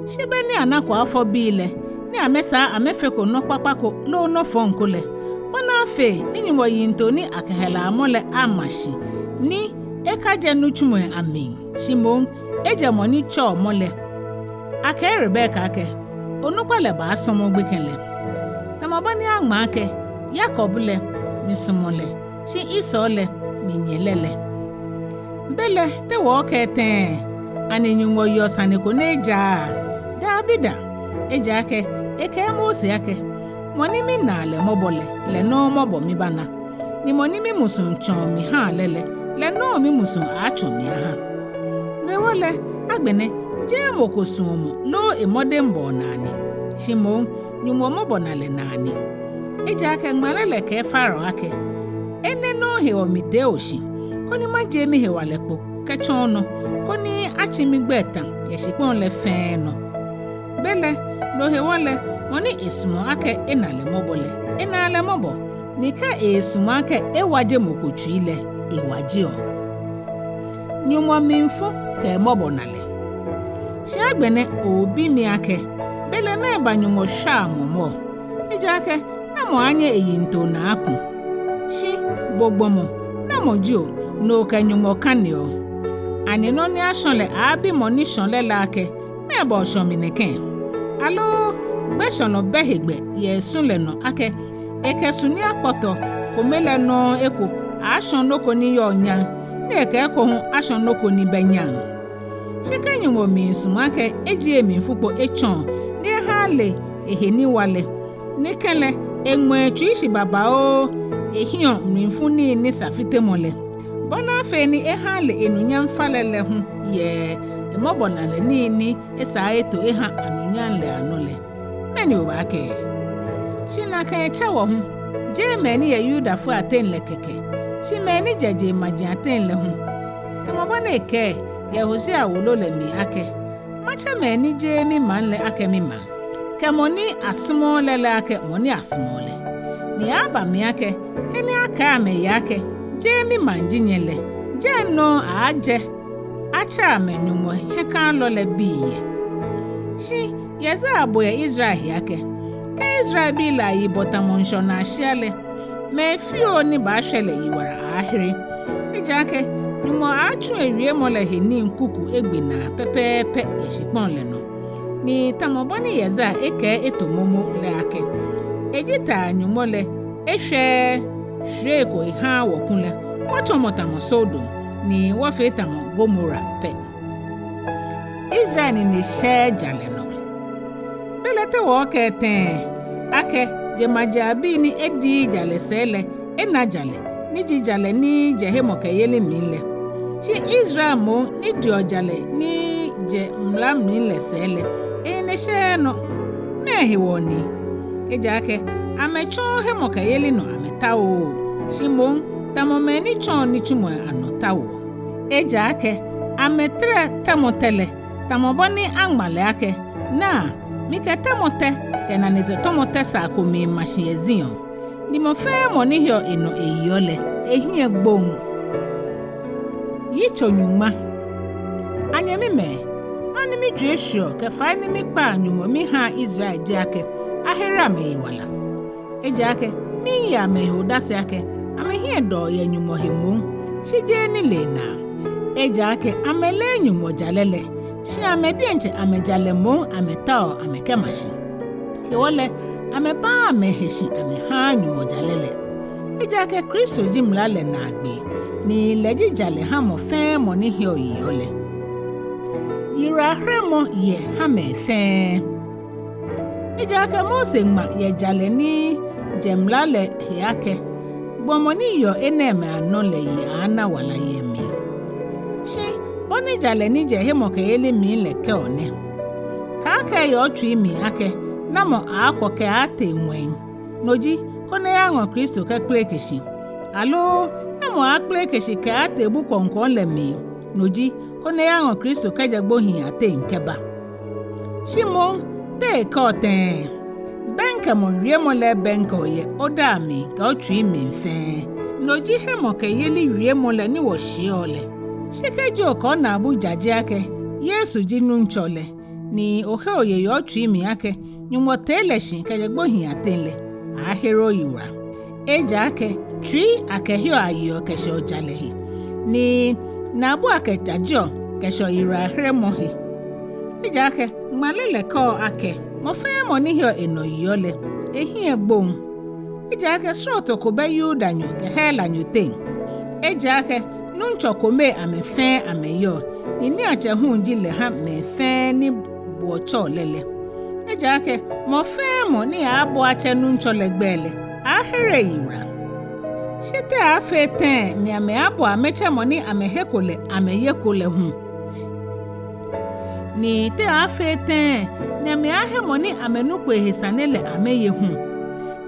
Shi be ni anako afọ bile ni amesa amefeko no papako lo no fonkole. Bona fe ni nyimo yinto ni akahela amole amashi ni ekaje nuchumwe amin. Shi mo eje moni cho mole. Ake Rebecca ake onukwale ba asomo gbekele. Tamabani agma ake Jacob le misumole. Shi Iso le minyelele. Bele te wo kete ani nyungo yo Sane ko neja dabida eja ake eke Mose ake moni mi na le mobole le no mobo mi bana ni moni mi musun chon mi ha lele le no mi musun acho mi ha ne wole agbene je moko sumo lo emode mbo nani shimo nyumo mobo na le nani eja ake ngmalele ke faro ake ene no he o mi de oshi koni ma je mi he walepo kechono koni achimi gbeta yeshipon le feno bele lo he wale moni isumo ake enale mobole enale mobo nika esumo ake ewaje mokochu ile ewaje o nyumo minfo ke mobo nale shi agbene obi mi ake bele me banyumo sha momo eja ake na mo anye eyinto na aku shi gbogbomo na mojo no kanyumo kanio ani no ni ashonle abi moni shonle lake me bo shomineke alo gbe shono behegbe ye sunle no ake eke suni apoto komele no eko ashon no koni yo nyan na eke ko hu ashon no koni benyan shekanyumo mi sumake eji emi fupo echon ni hale eheni wale nikele enwe chuishi baba o ehion mfuni ni safite mole bona feni ehale enunyam falele hu ye emobonale nini esa eto eha anunyan le anole meni obake shina kan echawo hu je meni ye yuda fu aten le keke shi meni jeje maji aten le hu tamobona eke ye Hosea Wolo le mi ake macha meni je mi man le ake mi man kemoni asmo le ake moni asmo le ni aba mi ake eni aka me yake Jemi manjinyele jeno aje acha amenumo hekan lole biye shi yeza aboya Israel yake ka Israel bi la yi botamonsho na shiale me fio ni ba hwele yiwara ahiri ejake numo achu ewie mole heni nkuku egbena pepepe yeshipon le no ni tamoboni yeza eke etomomo le ake ejita nyumole ehwe Sheko iha wakunle wachomotamo Sodom ni wafetamo Gomora pe Israel ni she jaleno belete woke ten ake jemajabi ni edi jale sele ena jale ni jijale ni jehemoke yele mile shi Israel mo ni diojale ni je mlam mile sele ene sheno mehi woni ejake amecho hemoka yeli no ametawo shimon tamomeni chon ni chumo anotawo eja ake ametre tamotele tamoboni angmale ake na mike tamote kena ni tomote sa komi machine ezion ni mo fe mo ni hio eno eyole ehie gbon Yitso Nyɔŋma anyemi me ani mi dresho ke fa ni mi pa nyumo mi ha Israel je ake ahera me wala eja ake mi ya me hodase ake ame hie do ye nyumo hemu shije ni lena eja ake amele nyumo jalele shi amedienche amejale mo ametao amekemashi ke wole ameba ameheshi ame ha nyumo jalele eja ake Kristo jimlale na agbe ni leji jale ha mo fe mo ni hie oyole yira hremo ye ha me fe ejake Mose ma ye jale ni jemlale yake gbomoni yo eneme anole yi ana wala ye mi shi boni jale ni je hemo ke ele mi leke one ka aka yo twi mi ake na mo akwo ke ate nwen noji kone ya ngo Kristo ke plekeshi alo na mo akplekeshi ke ate bu konkon le mi noji kone ya ngo Kristo ke jagbo hin ate nkeba shimo te kote benka mo wie mo le benka oye oda mi ka otwi mi mfe no ji he mo ke yeli wie mo le ni wo hie ole shike jo ko na abu jaji ake Yesu ji nu nchole ni ohe oye yo otwi mi ake nyumo tele shin ka je gbohin atele ahero yiwa eja ake twi ake hio ayo ke se ojalehi ni na abu ake jajo ke so ira here mo he eja ake malele ko ake mo fe mo ni hio enoyole ehi egbon eja ake sroto ko be yuda nyu ke hela nyu ten eja ake nuncho kome amefe ameyo ni ache hunji le ha mefe ni bocho lele eja ake mo fe mo ni abo ache nuncho legbele ahere yira shite afe ten ni ame abo ameche mo ni amehekole ameyekole hu ni te afe ten ni ame ahe mo ni amenuko ehesanele ameye hu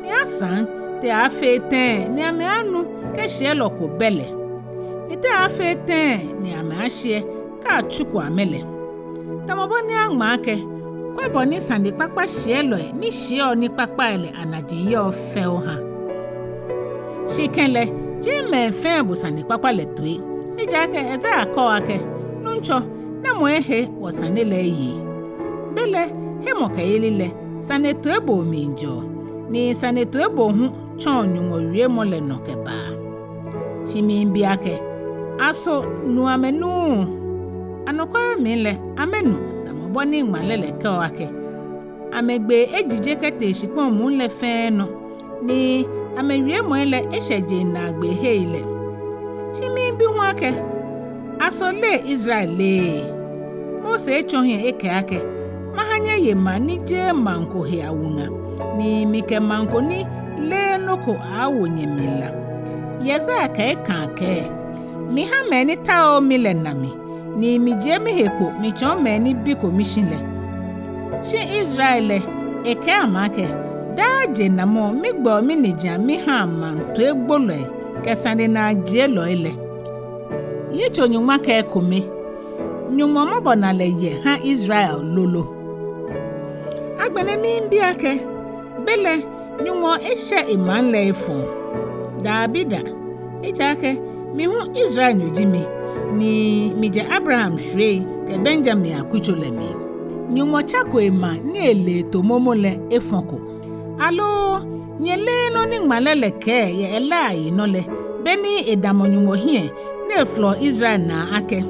ni asan te afe ten ni ame anu ke shelo ko bele ni te afe ten ni ame ahie ka chukwu amele tamobo ni agma ake kwebo ni sande papa shelo ni shio ni papa ele anaji yo fe ha shikele je me fe bu sande papa le tui eja ake eza akọ ake nuncho na mo ehe wo sande le yi bele he mo ka yelile sande to ebo minjo ni sande to ebo hu chonyu mo wie mo le no ke ba shimi mbi ake aso nu amenu anokwa mele amenu tamobo ni ngmalele ke ake amegbe ejije kete shipon mu le fe no ni amewie mo ele eseje na agbe he ile shimi bi hu ake aso le Israel le Mose echohie eke ake mahanye ye mani je manko he awuna ni mike manko ni le noko awonye mila yeza aka eke mi ha meni tao mile nami ni mi je mi hepo mi chon meni biko mishinle shi Israel eke amake da je namo mi gbo mi nija mi ha man to egbolo kesande na je lo ile Yitso Nyɔŋma ka Ekome Nyɔŋma mabona le ye ha Israel lolo agbene mi mbi ake bele Nyɔŋma eshe iman le ifon Dabida eja ake mi hu Israel nyojimi ni mi je Abraham shwe ke Benjamin akucho le mi Nyɔŋma chako ema ni ele to momo le efonko alo nyele no ni ngmalele ke ye elai no le beni edamo Nyɔŋma hie ne flo Israel na ake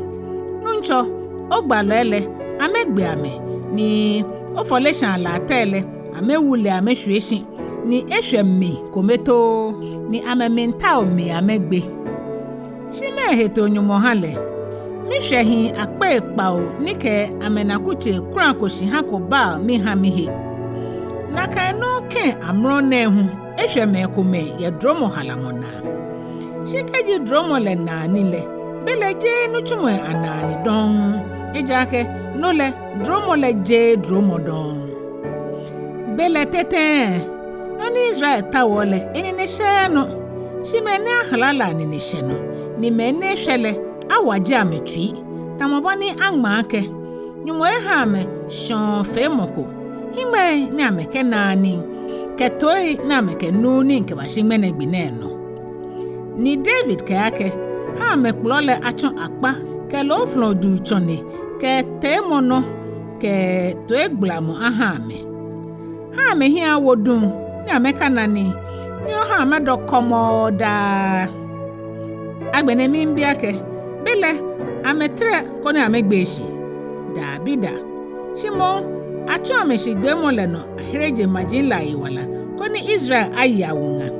nuncho ogbalele amegbe ame ni ofoleshan la tele amewule amehweshi ni ehwemi kometo ni amementa omi amegbe shime heto Nyɔŋma hale mihwehi akpa Ekpaa nike amenakuche krankoshi hakoba mi ha mihe naka no ken amro Nɛɛhu ehweme Ekome ye dromo halamona shikeji dromo le nani le bele je nuchumo anani don ejake no le dromo le je dromo don bele tete no ni Israel tawole eni ne sheno shimene halala ni ne sheno ni mene hwele awaje ametwi tamobani agma ake Nyɔŋma ha me shon femoko hime ni ameke nani ketoi na ameke nuni nke bashimene gbineno ni David ke ake ha meklole achon akpa ke lo flon du chone ke temono ke to egblamo aha me hi awodun ni ameka nani ni o ha me do komoda agbene mi mbi ake bele ametre ko ni amegbeshi Dabida shimo acho ameshigbe mo le no ahereje majinla iwala ko ni Israel ayawunga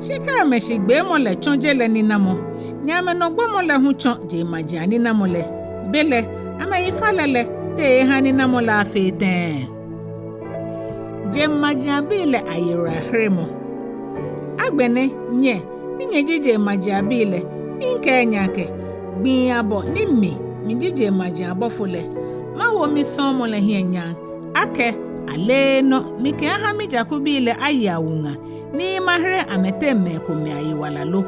shika ameshigbe mo le chonje le ni namo nyame no gbo mo le hu chon je majani namo le bele amayifalele te hani namo la feten je majabile ayira hremo agbene nye minye jije majabile inke nyake gbin abo ni mi jije majabo fule mawo mi son mo le hienya ake aleno mike aha mi jakubile ayawunga ni mahre amete Ekome ayiwala lo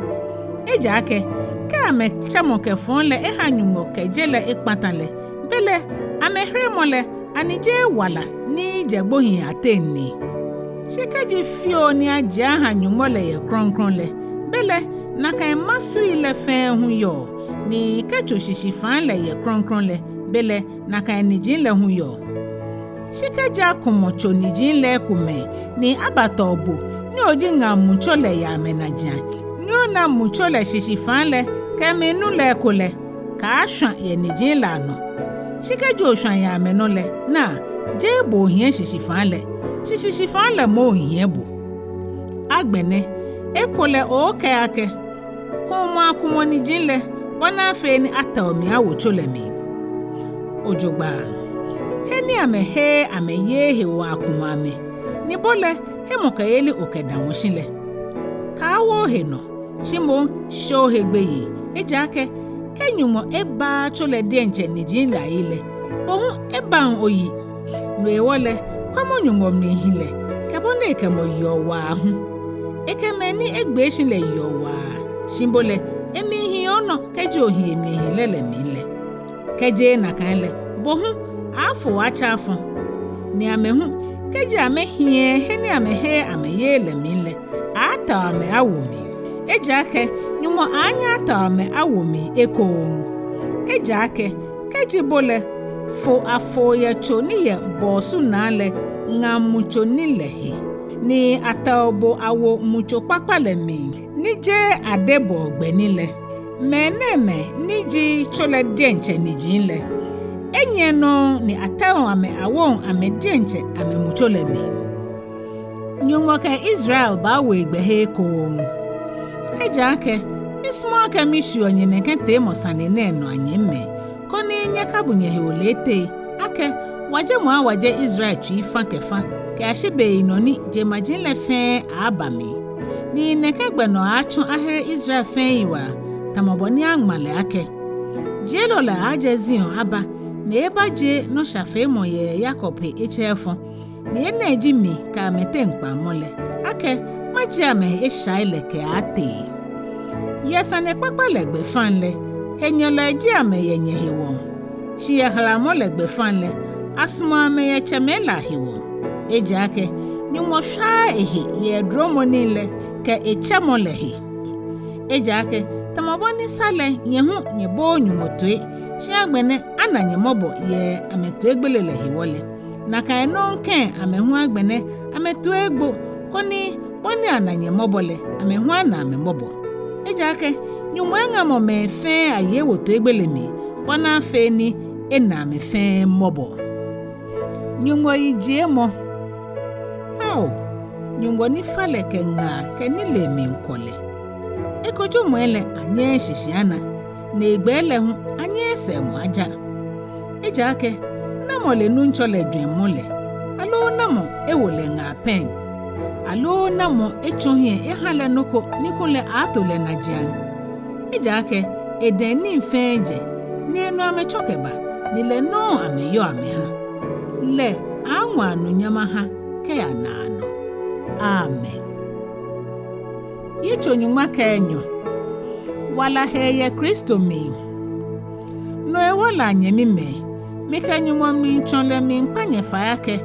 eja ake ka ame chamo ke fonle ehanyumo ke jele ikpatale bele amehre mole anije wala ni jagbohin ateni shikeji fio ni aja ha nyumole ye kronkron le bele na kan masu ile fe hu yo ni kecho shishifan le ye kronkron le bele na kan nijin le hu yo shikeja kumocho nijin le kume ni abata obo ni oji nga mucho le ya menaja ni ona mucho le shishifan le kemenu le kule ka ashwa ye nijin la no shikeja oshwan ya meno le na jebo hien shishifan le mo hien bo agbene ekole oke ake kumo nijin le bona fe ni ataomi awocho le mi ojogba heni ame ye wa akuma ame ni bole he mokayeli okedamoshile kawo he no shimo sho he gbeyi ejake kenyumo eba chole denche nijin la ile bohu eban oyi no ewole kwamo nyungom ni hile kabone kemo yowa hu ekeme ni egbeshi le yowa shimbole emi hi ono keje ohi mi hile le mile keje na kanle bohu afo acha afo ni amehu keje amehie he ni ameye le mile ata ame awomi ejake nyumo anya ata ame awomi eko ejake keje bole fo afo ya choni ye bosu nale nga mucho nilehe ni ataobo awo mucho papale mi nije adebo ogbenile meneme niji chole denche nijinle enye no ni atao ame awon ame denche ame mucho le mi nyongo ka Israel ba we egbehe ko ejake mismo ka mishu onyene kente mo Sane ne no anyemme koni nyaka bunye he olete ake waje Israel chi fankefa ke ashebe inoni je majin le fe abami ni nekegbe no acho ahere Israel fe iwa tamoboni angmale ake jelo la ajezion aba na ebaje no shafe moye Yakob echefo ni eneji mi ka mete nkpa mole ake maji ame eshaile ke ate yesane papalegbe fanle henyela ji ame yenye hewo shi ya halamolegbe fanle asma me ye chemela hewo ejake nyumo sha ehe ye dromo nile ke echamolehe ejake tamaboni sale nyehu nyebo nyumotwe shi agbene ananye mobo ye ameto egbelele hewole na kai no nke amehu agbene ameto egbo koni boni ananye mobole amehu na amemobo ejake nyumo enga mo me fe aye woto egbelemi bona fe ni ena me fe mobo nyumo ije mo ao nyumo ni fale kenga kenile mi nkole ekojo mo ele anye shishiana na egbele hu anye se mo aja ejake namo le nunchole dwen mole alo namo ewole nga pen alo namo echohie ehale noko nikule atole na jian ejake edeni mfeje ni enu amechokeba nile no ameyo ameha le anwa no nyama ha ke ya nano amen Yitso Nyɔŋma ka Enyɔ wala heye Kristo mi no ewola nyemi me ka nyumo mi chonle mi mpanye fayake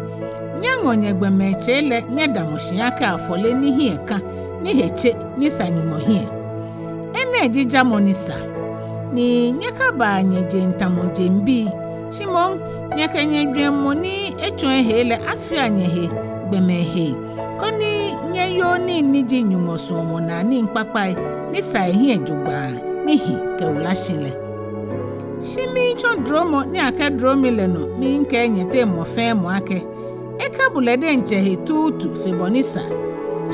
nyango nyegbe mechele nyedamushiake afole ni hieka ni heche ni sanyumo hie ene jija monisa ni nyaka ba nyeje ntamoje mbi shimon nyaka nyedwe moni echon hele afia nyehe gbemehe koni nyeyo ni niji nyumoso mona ni npapai ni sai hie jugba ni hi ke ulashile shimi chon dromo ni aka dromile no mi nke nyete mo fe mo ake eka bulede nche he tutu febonisa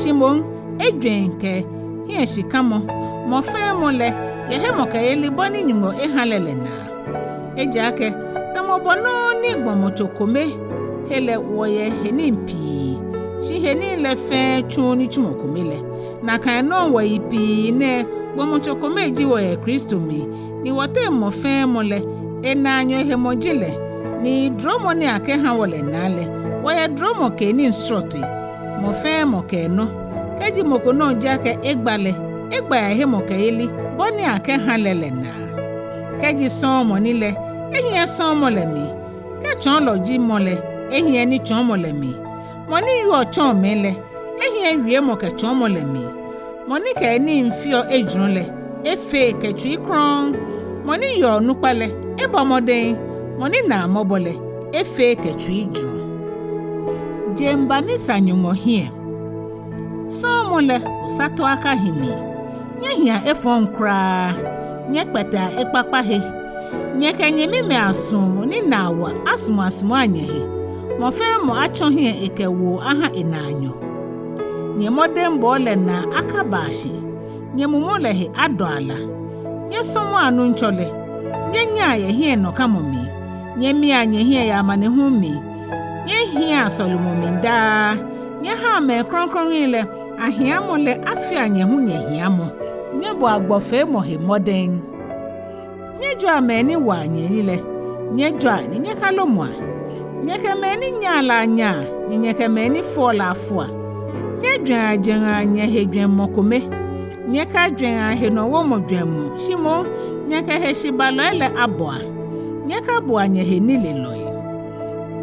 shimon Ejwɛ nke hie shikamo mo fe mo le ye he mo ka eli boni nyumo ehalele na ejake tamobono ni gbomochokome hele woye heni mpi shi heni le fe chuni chumokomele na kan no wo ipi ne gbomochokome ji woye Kristo mi ni wote mo fe mo le enanyo he mo jile ni dromo ni ake ha wole nale woye dromo ke ni instruct mo fe mo ke no keji moko no jake egba ya he mo ke eli boni ake ha lele na keji son mo nile ehie son mo le mi ke chon lo ji mole ehien ni chon mole mi moni yo chon mele ehien wie mo ke chon mole mi moni ke ni mfio ejun le efe ke twi kron moni yo nupale ebomoden moni na mobole efe ke twi ju jemba ni sanyumo hie so mole usato aka himi nyehia efon kra nyekpeta ekpakpa he nyekenye mime asum ni nawa asum anyehe mo fe mo acho hie ekewo aha enanyo nye modem bole na akabashi nye mumole he adoala nye somo anu nchole nye nya ye hie no kamomi nye mi anye hie ya mane hu mi nye hie asolumo minda nye ha me kronkron ile ahia mole afi anye hu nye hia mo nye bo agbofe mo he modern nye jo ameni wa nye ile nye jo ni nye kalomwa nye kemeni nyala nya nye kemeni fola afua nye dwan nye he dwan mokome nye ka dwan he no wo mo dwan mo shimo nye ka he shibalo ele aboa nye ka boa nye he nile loy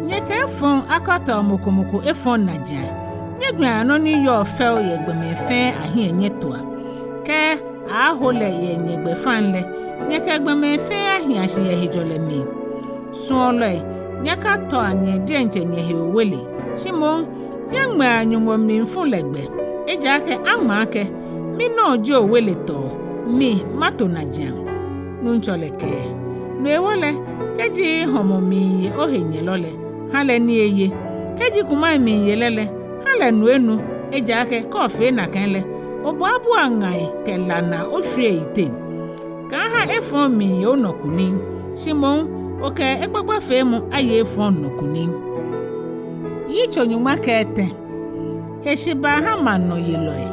nye ka efon akata mokomoko efon naja nye dwan no ni yo fel ye gbemefe ahie nye toa ke ahole ye nye gbefanle nye ka gbemefe ahie ahie hejole mi suole nye ka to anye denche nye he wele shimo nye ngba nyumo mi mfulegbe eja ke amake mi no jo wele to mi mato naja nunchole ke no ewole keji homo mi ohenye lole hale ni eye keji kuma mi yelele hale nu enu eja ke kofe na kenle obo abu angai ke lana ohwe ite ka ha efon mi onokuni shimon oke ekpakpa femu aye efon nokuni Yitso Nyɔŋma kete heshiba ha mano yeloe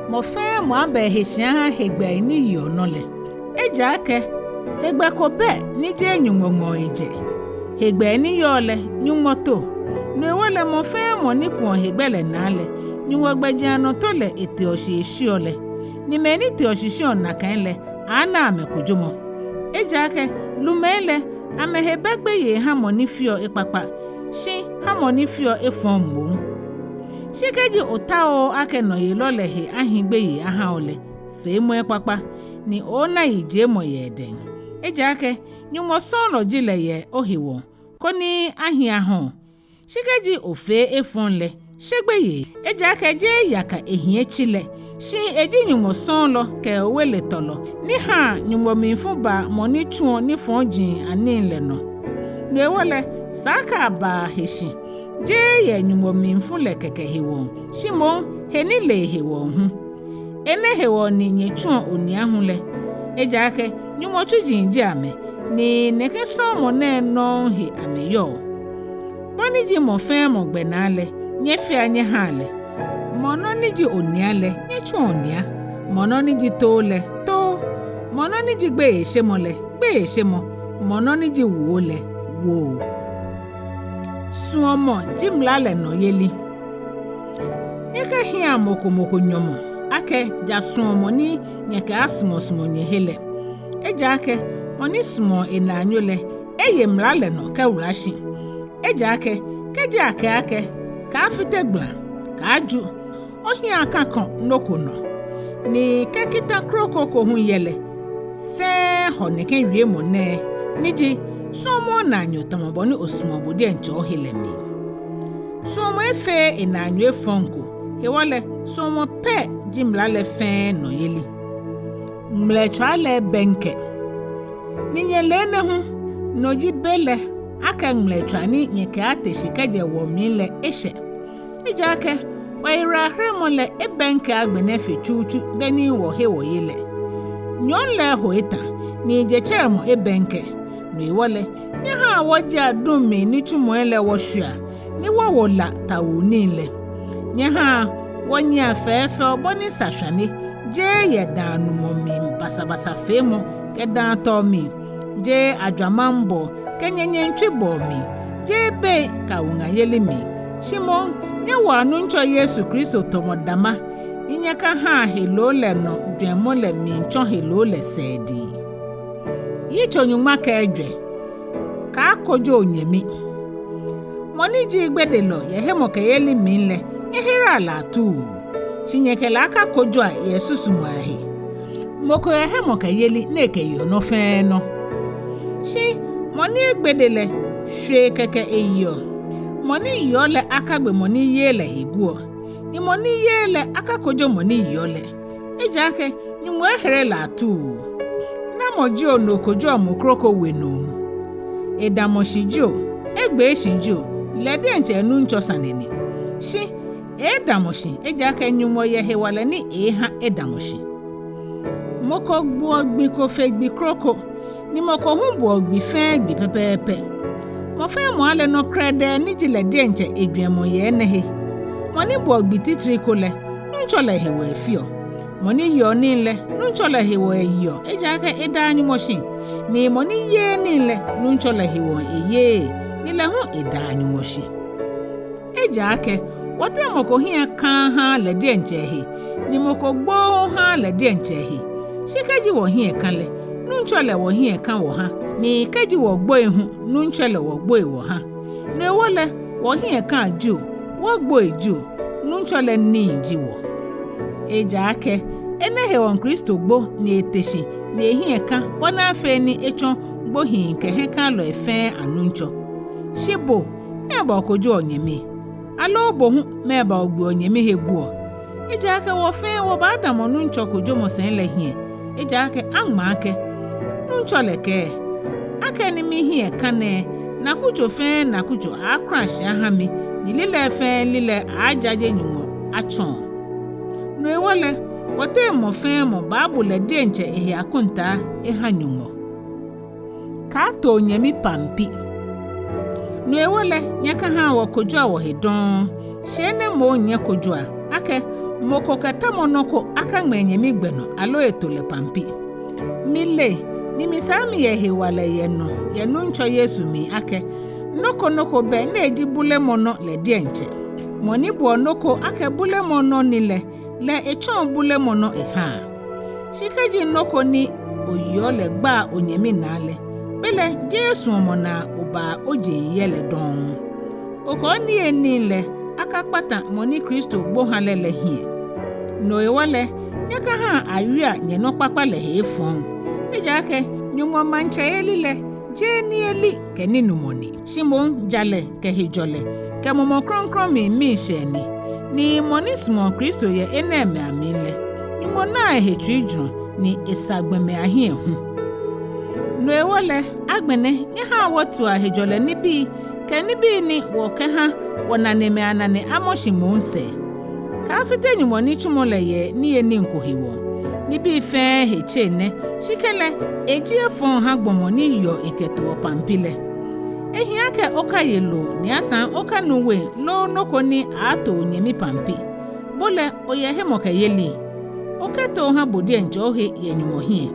mo fe mo abe heshia ha hegbe ni yo nole eja ke hegbe ko be ni je nyumomo eje hegbe ni yo le nyumoto no ewole mo fe mo ni kun hegbe le nale nyuwogbeja no to le ete oshishi ole ni me ni te oshishi ona kan le ana amekojomo eja ke lumele amehebegbe ye ha mo ni fio ekpakpa shi hamoni fio efon mbo shikeji otao ake no yelole he ahigbe yi aha ole fe mo ekpakpa ni ona ije mo yeden eje ake nyumo solo jile ye ohiwo koni ahia ho shikeji ofe efon le shegbe ye eje ake je yaka ehie chile shi eji nyumo solo ke wele tolo ni ha nyumo minfuba moni chuo ni fonjin anin le no nwewole saka ba heshi je ye nyumo minfule keke hewo shimo henile hewo hu ene hewo ni nyechuo oni ahule eja ake nyumo chujinji ame ni neke somo ne no he ameyo boni ji mo fe mo gbenale nyefi anye hale mono ni ji oni ale nyechuo onia mono ni ji tole to mono ni ji gbe eshemo mono ni ji wole wo suomo jimlale no yeli nyeka hia mokomoko nyomo ake ja suomo ni nyeka asmosumo nyehele eja ake oni sumo enanyole eye mlale no ka wurashi eja ake keja ake ka afitegbla ka aju ohia aka kan nokono ni kekita krokoko hu yele fe honeke wie mo ne niji somo na nyotomo boni osumobo de ncho helemi somo efe enanyo efonko hewole somo pe jimlale fe no yeli mlechale benke ninyele ne hu noji bele aka mlechani nyeke ateshikaje wo mile eshe ejake waira hremole ebenke agbene fe chuchu beni wo hewo yele nyonle hoita ni jecheremo ebenke no wole ni ha woji adumi ni chumoele woshua ni wowola tawunile ni ha wonya afefe oboni sahwane je ye danu momi basabasa femo ke dan to mi je adwamambo kenyenye ntwebo mi je be kawuna yeli mi shimo ni wanu ncho Yesu Kristo tomodama inyeka ha helole no dwemole mi ncho helole sedi Yitso Nyɔŋma ka Ejwɛ ka kojo nyemi moni ji gbedelo ye hemo ke yeli minle ye hira la tu shinyeke la aka kojo a ye susumu ahi moko ye hemo ke yeli neke yo no fe no shi moni gbedele hwe keke eyo moni yo le aka gbe moni yele higuo ni moni yele aka kojo moni yo le ejake nyumo ehere la tu na mojo no kojo mokroko wenu edamoshijio egbe shijio lede nche enu ncho saneni shi edamoshi ejake nyumo ye hewale ni eha edamoshi moko gbo ogbi ko fe gbi kroko ni moko humbu ogbi fe gbi pepepe mo fe mo ale no krede ni jile de nche Ejwemo ye nehe mo ni bo ogbi titri ko le ncho le hewe fio moni yo nile nunchola hewo eyo ejake edanyu moshin ni moni ye nile nunchola hewo eye nile hu edanyu moshin ejake wote moko hia kan ha le de nchehi ni moko gbo ha le de nchehi shikeji wo hia kan le nunchola wo hia kan wo ha ni keji wo gbo ehu nunchola wo gbo ewo ha ne wole wo hia kan ju wo gbo eju nunchola ni jiwo ejake enehe won Kristo gbo ni eteshi ni ehi eka bona afe ni echon gbo hin ke he kan lo efe anuncho shibo meba okoju onyemi alo obo hu meba ogbo onyemi heguo ejake wo fe wo ba adam onuncho kojo mo sen le hin ejake anma ake nuncho leke ake ni mi hin eka ne na kujo fe na kujo akrash ahami ni lile fe lile ajaje nyumo achon no ewole wote mo fe mo babu le de nche ehi akunta eha nyumo ka to nyemi pampi no ewole nyaka ha wo kojo wo hedon shene mo nya kojo ake mo kokata monoko aka ngmenyemi gbeno alo etole pampi mile ni misami ye hewale yenu ncho Yesu mi ake noko be na eji bule mono le de nche moni bu onoko ake bule mono nile le echon bule mono eha shikeji noko ni oyo le gba onyemi nale bele Jesu mona oba oje yele don oko ni enile aka pata moni Kristo gbo halele hie no ewale nyaka ha awia nye no papa le hefon ejake nyumo manche elile je ni eli ke ninumoni shimon jale ke hijole ke momo kronkron mi sheni ni moni smo Kristo ye eneme amile nyumo na ehechijun ni esagbeme ahie hu no ewole agbene nye ha wotu ahijole nibi ke nibi ni wo ke ha wonaneme anane amoshimonse ka afite nyumo ni chumole ye ni eni nkohiwo nibi fe hechene shikele ejie fon ha gbomo ni yo eketo pampile ehia ke okayelo ni asan okanuwe lo noko ni ato nyemi pampi bole oye hemo ke yeli oketo ha bodi njo he yenyumo hie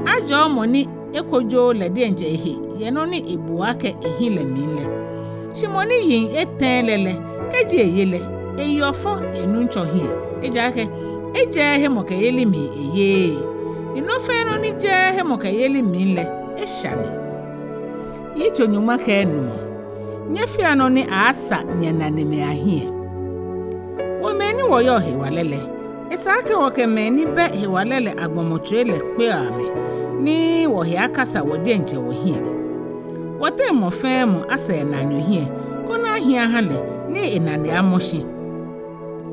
ajo mo ni ekojo le de nje he yeno ni ebuake ehile mile shimoni yin etenlele keji eyele eyofo yenu ncho hie ejake eje hemo ke yeli mi eye inofeno ni je hemo ke yeli mile eshani Yitso Nyɔŋma ke Enumɔ nyefia no ni asa nyanane me ahie wo meni wo yo hewalele esake wo ke meni be hewalele agbomotrele pe ame ni wo he akasa wo de nche wo hie wote mo fe mo asa na nyo hie ko na ahie hale ni enane amoshi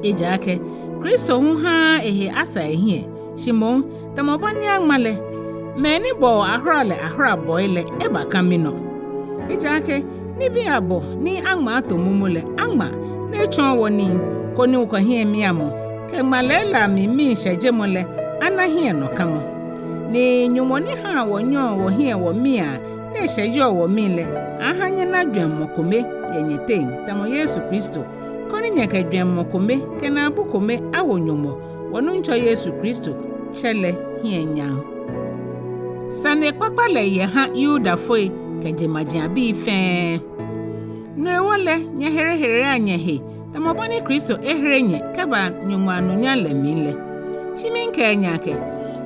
ejake Kristo hu ha ehe asa ehie shimon tamobani agmale meni bo ahra boile eba kamino ejake nibi abo ni agma atomumule agma nechon woni koni uko hie miamo ke malela mi shejemole anahie no kamo ni nyumoni ha wonyo wo hie wo mia ne shejo wo mile ahanye na dwem mokome yenyeten tamo Yesu Kristo koni nyeke dwem mokome ke na abukome awonyumo wonu ncho Yesu Kristo chele hie nyang Sane kpakpale ye ha Yuda foi kejemaja bi fe no ewole nye here anyehe tamobani Kristo eherenye kaba nyumanu nyale mile shiminke nyake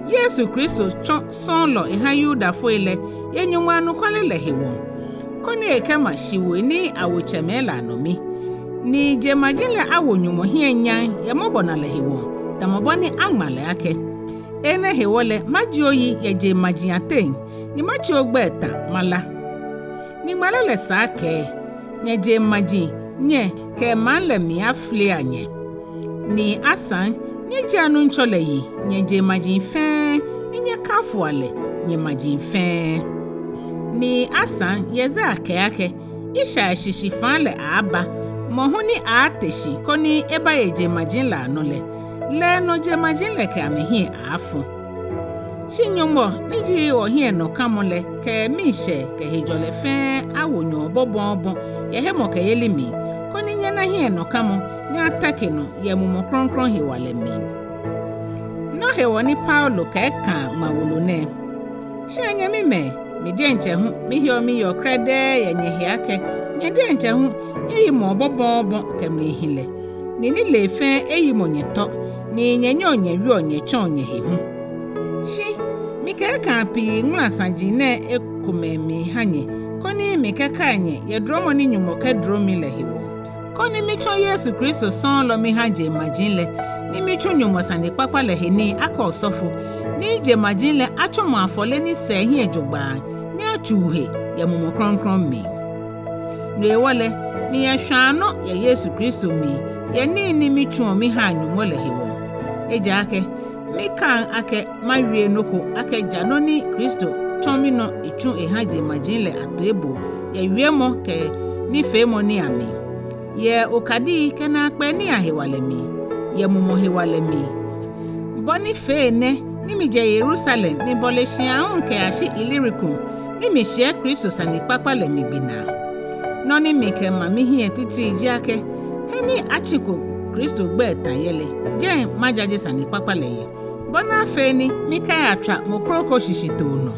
Yesu Kristo son lo ha Yuda foi le ye nyumanu kwalele hewo koni ekema shiwe ni awochemela nomi ni jemajinle awonyumo hienyan yamobona lehiwo tamoboni angmale ake ene hewole majioyi ye jemajiaten ni machogbeta mala ni malele sake nye jemaji nye ke manle mi afle anye ni asan nye janu nchole yi nye jemaji fe nye kafuale nye maji fe ni asan yeza ake isha shishifale aba mohuni ateshi koni eba ye jemajin la anole le no jemajin le ke amehi afu Nyɔŋma niji ohie no kamole ke mishe ke hejole fe awonyo bobonbo ye hemo ke yelimi koni nyana hie no kamo ni atake no ye mumo kronkron hiwale mi no hewoni Paulo ke ka ma Wolo ne shanye mi dienche hu mi hio mi yo krede ye nyehe ake nye dienche hu ye mo bobonbo ke mle hile ni le fe eyi mo nyeto ni nyenyo nye wi onye chon nyehe hu Mika kampi ngula sanjine Ekome mi hanye koni mika kanye ye dromo ni nyumo ke dromi le hiwo koni micho Yesu Kristo son lo mi hanje majinle ni micho nyumo sane papa le heni aka osofu ni je majinle achomo afole ni sehi ejogba ni achuhe ya mumo kronkron mi no ewole mi ya hwano ya Yesu Kristo mi ya ni micho mi hanyu le hiwo eja ake Mikan ake mawie noko ake janoni Kristo chomino ichu ehaje majinle atoebo ye wiemo ke ni femo ni ami ye okadi ke na pe ni ahewalemi ye mumo hewalemi boni fe ne ni mi je Jerusalem mi boleshia onke ashi ilirikum ni mi share Kristo sani papa le mi gbina no ni mi ke mami hie titiri ji ake heni achiko Kristo gbe tayele je majaje sani papa le ye Bona feni mika atwa mokroko shishitono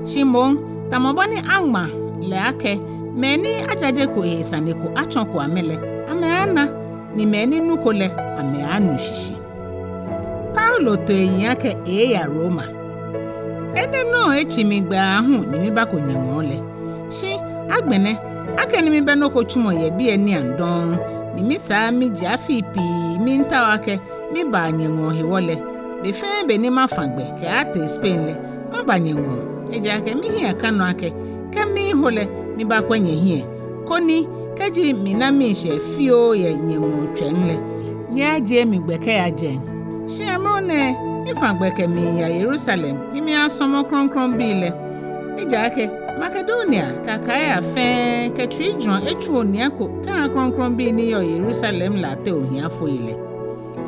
Shimon tamobani angma le ake meni ajaje ko ehsane ko achonko amele ameana ni meni nukole ameanu shishi Paulo to yake ya Roma ede no echimigba hu ni mi bako nyemole shi agbene ake ni mi benoko chumo ye bi eni andon ni mi sa mi jafi pi mi ntawake mi ba nyenwo hiwole Befe beni mafagbe ke ate Spain le mabanye nwo eja ke mi hia kanu ake ke mi hole mi ba kwenye hie koni kaji mi na mi she fio ye nyenwo twenle ni aje mi gbeke aje shi amone mi fagbe ke mi ya Jerusalem ni mi asomo kronkron bi le eja ke Macedonia kakaya fe ke tridron echu oniako ka kronkron bi ni yo Jerusalem la te ohia fo ile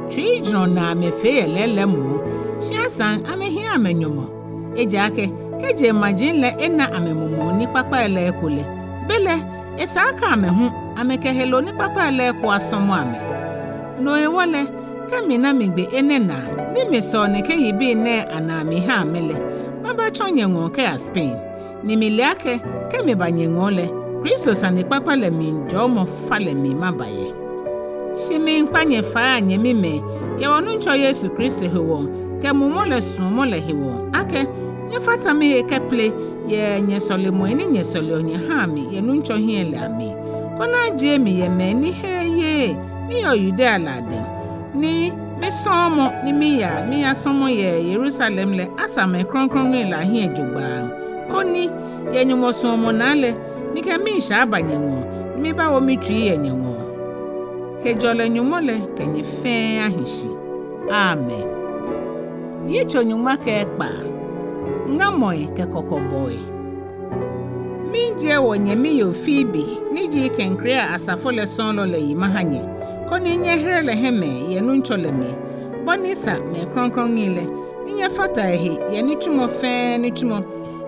Tridron na mefe lele mu shiasan amehi amenyomo ejake keje majinle ena amemumo ni papa ele ekole bele esaka amehu amekehelo ni papa ele ekwa asomo ame no ewole kamina migbe enena mimeso ne ke yibi ne anami ha amele baba chonyenwo ke a Spain ni miliake kemi banyengole Kristo sani papa le mi njomo fale mi mabaye Shimi nkpanye fa anye mime ya wonu ncho Yesu Kristo hewo ke mumole sumo le hewo ake nye fata mi ke ple ye nye sole mo ni nye sole onye ha mi ye nu ncho hien le ami kona je mi ye me ni heye ni yo Yudea lade ni me somo ni mi ya somo ye Jerusalem le asame kronkron ni la hien jogba koni ye nyumo somo nale mi ke mi sha abanyenwo mi ba wo mi twi ye nyenwo Hejole nyumole kenye fe ahishi. Amen. Yitso Nyɔŋma ke Ekpaa. Ngamoy ke kokoboy. Minje wonye mi yo fibi. Niji kenkrea asafole sonlo le yimahanye. Koni nye hrele heme ye nunchole me. Bonisa me kronkron ile. Ninye fata ehi ye nichumo fe nichumo.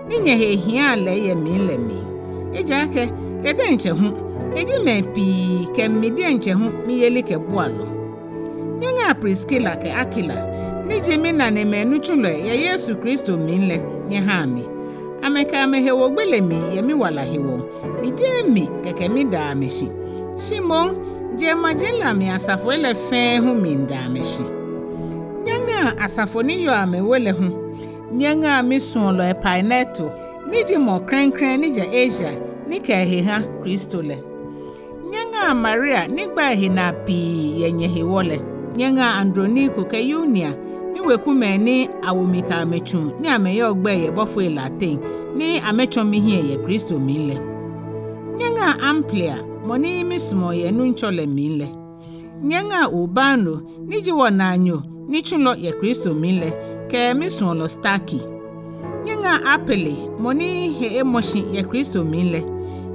Ninye he hiale ye mi le mi. Ejake edenche hu. Eji me pi ke midi enche hu mi yeli ke bualo. Nyanga Priskila ke Akila. Nije mina ne menu chulo ya Yesu Kristo minle nye hami. Ameka amehewo gbele mi ye mi wala hewo. Nije mi keke mi da ameshi. Shimon je majila mi asafo ele fe hu mi nda ameshi. Nyanga asafo ni yo amewele hu. Nyanga mi sunlo e paineto. Nije mo krenkren nije Asia. ni keheha Kristo le nyenga Maria nigba hina pi yenye hewole nyenga Androniko ke Yunia ni wekume ni awomika amechu ni ameye ogbe ye bofo ilaten ni amechomi hie ye Kristo mile nyenga Amplia moni mismo ye nunchole mile nyenga Ubano ni jiwo nanyo ni chulo ye Kristo mile ke mismo staki nyenga Apele moni he emoshi ye Kristo mile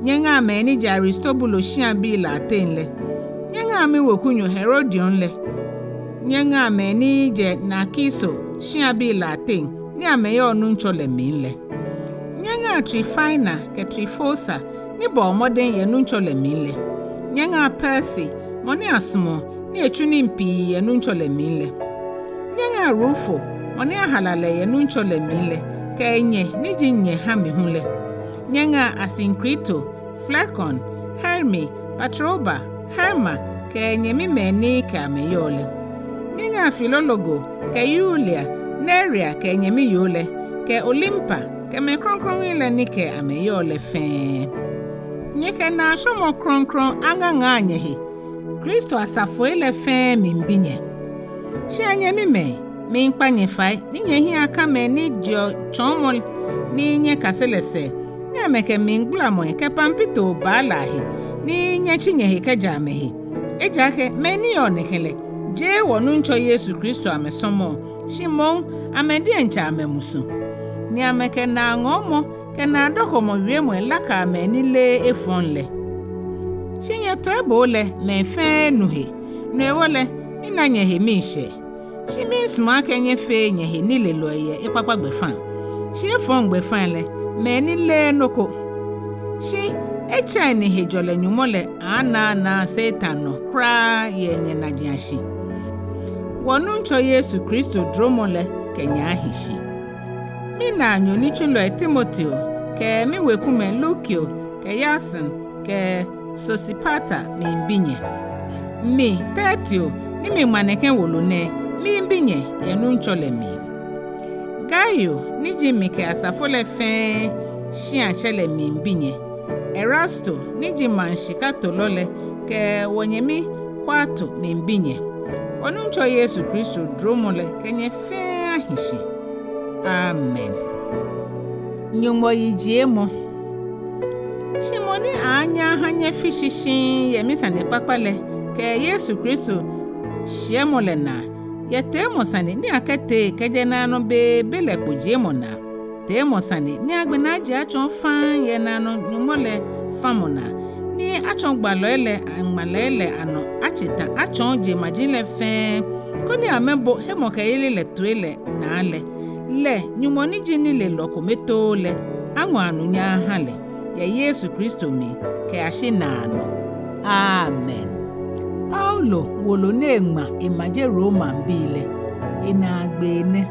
nyenga meni ja Aristobulo shiabi laten le nyenga mi wokunyo Herodion le nyenga meni je Nakiso shiabi laten ni ameye onunchole mile nyenga Trifina ke Trifosa ni bo moden ye nunchole mile nyenga Percy moni asmo ni echuni mpi ye nunchole mile nyenga Rufo moni ahalale ye nunchole mile kenye ni jinye hamihule nyenga Asinkrito Flacon Hermi Patroba Herma kenye mimeni ke ameyole nyenga Filologo ke Yulia Neria kenye miyole ke Olimpa ke me kronkron ile ni ke ameyole fe nyeke na shomo kronkron anganga anyehi Kristo asafo ile fe mimbinye shi anye mime mi nkpanye fai ni nyehi aka me ni dio chomol ni nye kaselese ni ameke mi ngbula mo ke pampito balahi ni nye chinyehi ke jamehi ejake me ni onekele je wonu ncho Yesu Kristo amesomo shimon amedi encha amemusu ni ameke na ngomo ke na dokomo wiemo laka me ni le efonle shinye to ebole me fe nuhe no ewole ina nyehi mishe shimi suma kenye fe nyehi ni le loye ipapa gbefan shi efon gbefan le me ni le noko shi echa ni hejole nyumole ana na Satan kra yenye na jiashi wonu ncho Yesu Kristo dromole kenya ahishi mina nyoni chulo Timoteo ke mi wekume Lukio ke Yasin ke Sosipata mi mbinye mi Tertio ni mi maneke Wolo ne mi mbinye yenu nchole mi Gayo ni jimi ke asafole fe shiachele mi mbinye Erasto ni jimanshika tolole ke wonyemi kwato mi mbinye wonu ncho Yesu Kristo dromole kenye fe ahishi amen nyongo yijiemo shimoni anya hanye fishishin yemisane papale ke Yesu Kristo shiemole na yetemo sane ni akete kejena no be bele pojemo na temo sane ni agbenaji achon fan ye nano nyumole famona ni achon gbaloele anmalele ano achita achon je majile fe koni amebo hemoke ile le tuele na le nyumoni jini le lokometo le anwanu nya hale ya Yesu Kristo mi ke ashinano amen Paulo Wolo Nyɔŋma imaje Roma mbile ina agbene